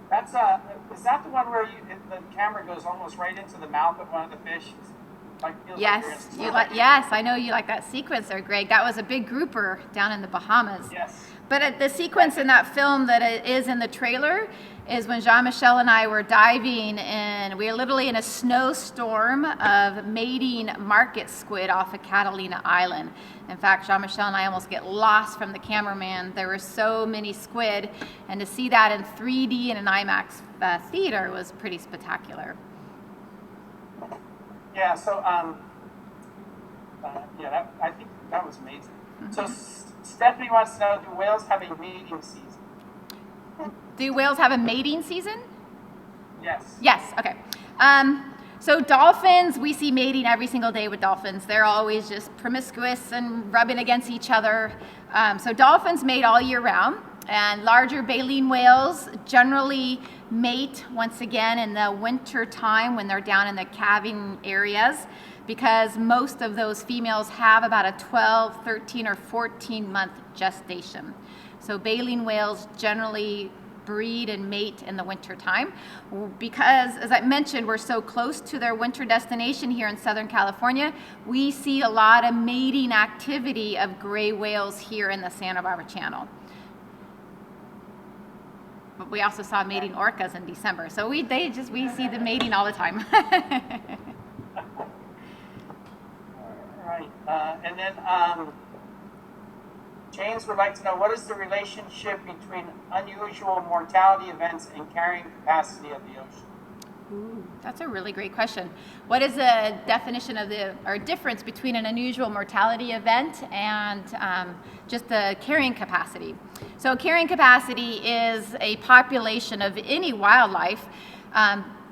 That's is that the one where the camera goes almost right into the mouth of one of the fish? Yes, yes, I know you like that sequence there, Greg. That was a big grouper down in the Bahamas. Yes. But the sequence in that film that is in the trailer is when Jean-Michel and I were diving, and we were literally in a snowstorm of mating market squid off of Catalina Island. In fact, Jean-Michel and I almost get lost from the cameraman. There were so many squid, and to see that in 3D in an IMAX theater was pretty spectacular. Yeah, so I think that was amazing. Mm-hmm. So Stephanie wants to know, do whales have a mating season? Do whales have a mating season? Yes. Yes, okay. So dolphins, we see mating every single day with dolphins. They're always just promiscuous and rubbing against each other. So dolphins mate all year round, and larger baleen whales generally mate once again in the winter time when they're down in the calving areas, because most of those females have about a 12, 13, or 14-month gestation. So baleen whales generally breed and mate in the winter time because, as I mentioned, we're so close to their winter destination here in Southern California. We see a lot of mating activity of gray whales here in the Santa Barbara Channel. But we also saw mating orcas in December, so we see the mating all the time. All right, and then James would like to know, what is the relationship between unusual mortality events and carrying capacity of the ocean? Ooh, that's a really great question. What is the definition of or difference between an unusual mortality event and just the carrying capacity? So carrying capacity is a population of any wildlife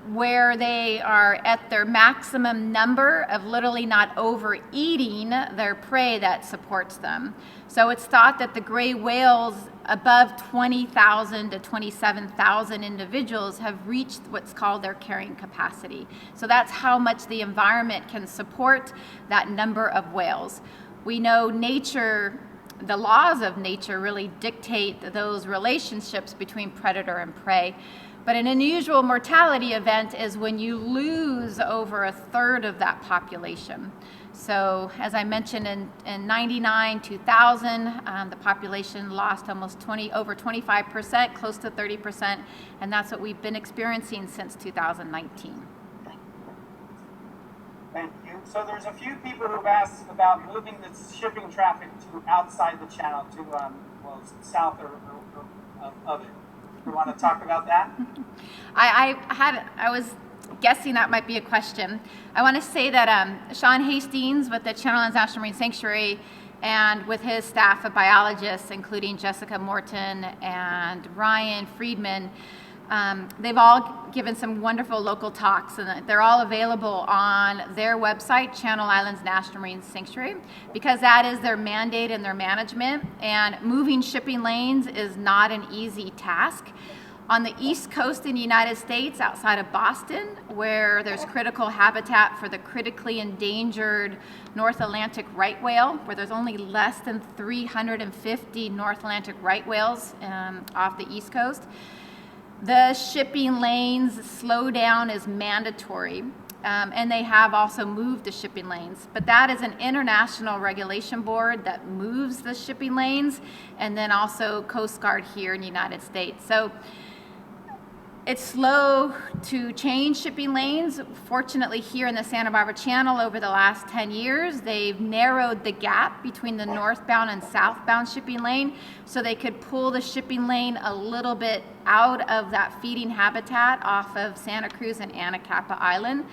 where they are at their maximum number of literally not overeating their prey that supports them. So it's thought that the gray whales above 20,000 to 27,000 individuals have reached what's called their carrying capacity. So that's how much the environment can support that number of whales. We know nature, the laws of nature really dictate those relationships between predator and prey. But an unusual mortality event is when you lose over a third of that population. So as I mentioned, in 99, 2000, the population lost almost over 25%, close to 30%, and that's what we've been experiencing since 2019. Thank you. So there's a few people who've asked about moving the shipping traffic to outside the channel, to south or of it. You want to talk about that? I was guessing that might be a question. I want to say that Sean Hastings with the Channel Islands National Marine Sanctuary and with his staff of biologists, including Jessica Morton and Ryan Friedman, they've all given some wonderful local talks, and they're all available on their website, Channel Islands National Marine Sanctuary, because that is their mandate and their management, and moving shipping lanes is not an easy task. On the East Coast in the United States, outside of Boston, where there's critical habitat for the critically endangered North Atlantic right whale, where there's only less than 350 North Atlantic right whales off the East Coast, the shipping lanes slowdown is mandatory, and they have also moved the shipping lanes. But that is an international regulation board that moves the shipping lanes, and then also Coast Guard here in the United States. So it's slow to change shipping lanes. Fortunately, here in the Santa Barbara Channel over the last 10 years, they've narrowed the gap between the northbound and southbound shipping lane, so they could pull the shipping lane a little bit out of that feeding habitat off of Santa Cruz and Anacapa Island.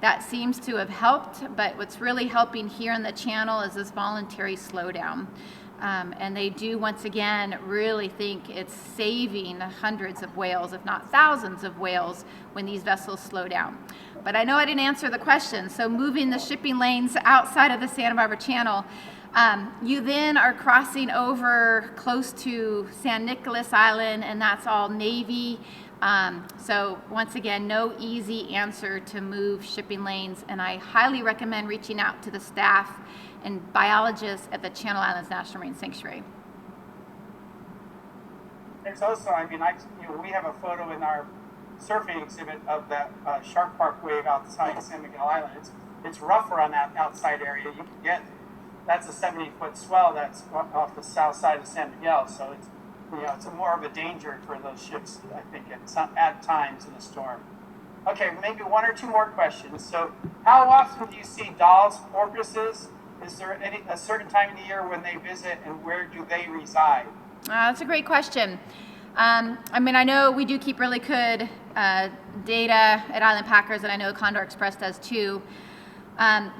That seems to have helped, but what's really helping here in the channel is this voluntary slowdown. And they do, once again, really think it's saving hundreds of whales, if not thousands of whales, when these vessels slow down. But I know I didn't answer the question. So moving the shipping lanes outside of the Santa Barbara Channel, you then are crossing over close to San Nicolas Island, and that's all Navy. So once again, no easy answer to move shipping lanes, and I highly recommend reaching out to the staff and biologists at the Channel Islands National Marine Sanctuary. There's also, we have a photo in our surfing exhibit of that shark park wave outside San Miguel Island. It's rougher on that outside area. You can get, that's a 70-foot swell that's off the south side of San Miguel, so it's a more of a danger for those ships, I think, at times in a storm. Okay, maybe one or two more questions. So how often do you see dolls, porpoises? Is there a certain time of the year when they visit, and where do they reside? That's a great question. I know we do keep really good data at Island Packers, and I know Condor Express does too.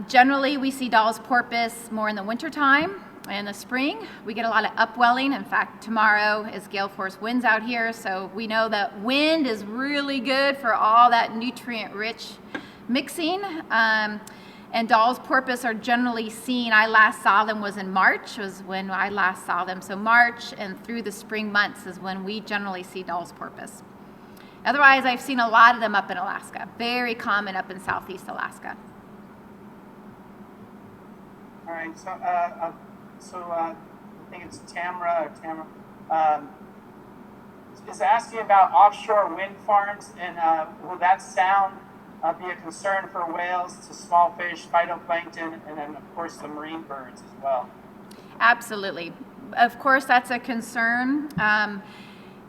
Generally, we see dolls, porpoise more in the wintertime. In the spring, we get a lot of upwelling. In fact, tomorrow is gale force winds out here, so we know that wind is really good for all that nutrient-rich mixing. And dolls, porpoise are generally seen. I last saw them was in March, was when I last saw them. So March and through the spring months is when we generally see dolls, porpoise. Otherwise, I've seen a lot of them up in Alaska. Very common up in southeast Alaska. All right, so I think it's Tamara is asking about offshore wind farms, and will that sound be a concern for whales, to small fish, phytoplankton, and then of course the marine birds as well? Absolutely. Of course, that's a concern.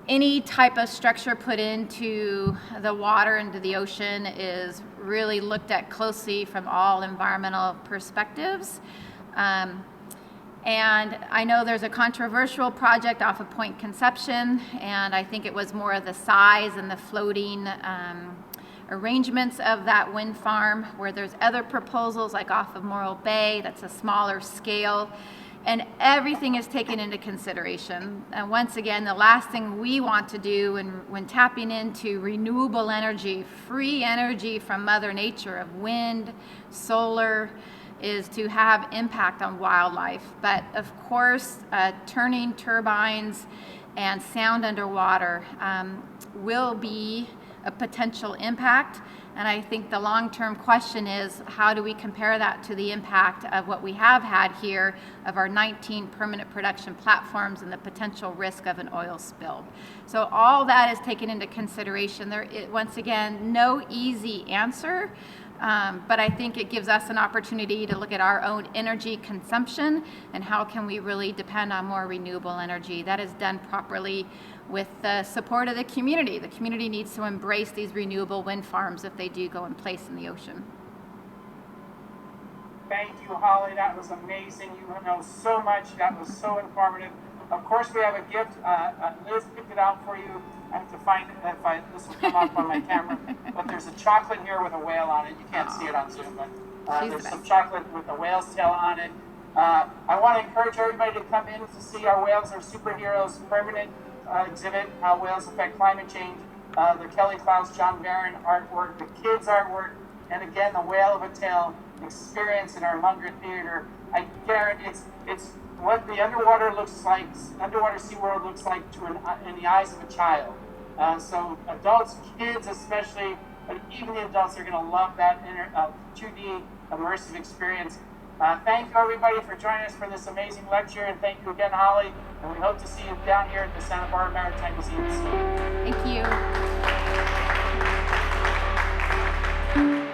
Any type of structure put into the water, into the ocean, is really looked at closely from all environmental perspectives. And I know there's a controversial project off of Point Conception, and I think it was more of the size and the floating arrangements of that wind farm, where there's other proposals like off of Morro Bay, that's a smaller scale, and everything is taken into consideration. And once again, the last thing we want to do when tapping into renewable energy, free energy from Mother Nature of wind, solar, is to have impact on wildlife. But of course, turning turbines and sound underwater will be a potential impact. And I think the long-term question is, how do we compare that to the impact of what we have had here of our 19 permanent production platforms and the potential risk of an oil spill? So all that is taken into consideration. Once again, no easy answer. But I think it gives us an opportunity to look at our own energy consumption and how can we really depend on more renewable energy. That is done properly with the support of the community. The community needs to embrace these renewable wind farms if they do go in place in the ocean. Thank you, Holly. That was amazing. You know so much. That was so informative. Of course, we have a gift. Liz picked it out for you. I have to find it this will come up on my camera. But there's a chocolate here with a whale on it. You can't see it on Zoom, but there's some chocolate with a whale's tail on it. I want to encourage everybody to come in to see our Whales Are Superheroes permanent exhibit, How Whales Affect Climate Change. The Kelly Klaus, John Barron artwork, the kids' artwork, and again, the Whale of a Tale experience in our Munger Theater. I guarantee it's what the underwater looks like, underwater SeaWorld looks like in the eyes of a child. So adults, kids especially, but even the adults are going to love that 2D immersive experience. Thank you everybody for joining us for this amazing lecture, and thank you again, Holly, and we hope to see you down here at the Santa Barbara Maritime Museum soon. Thank you.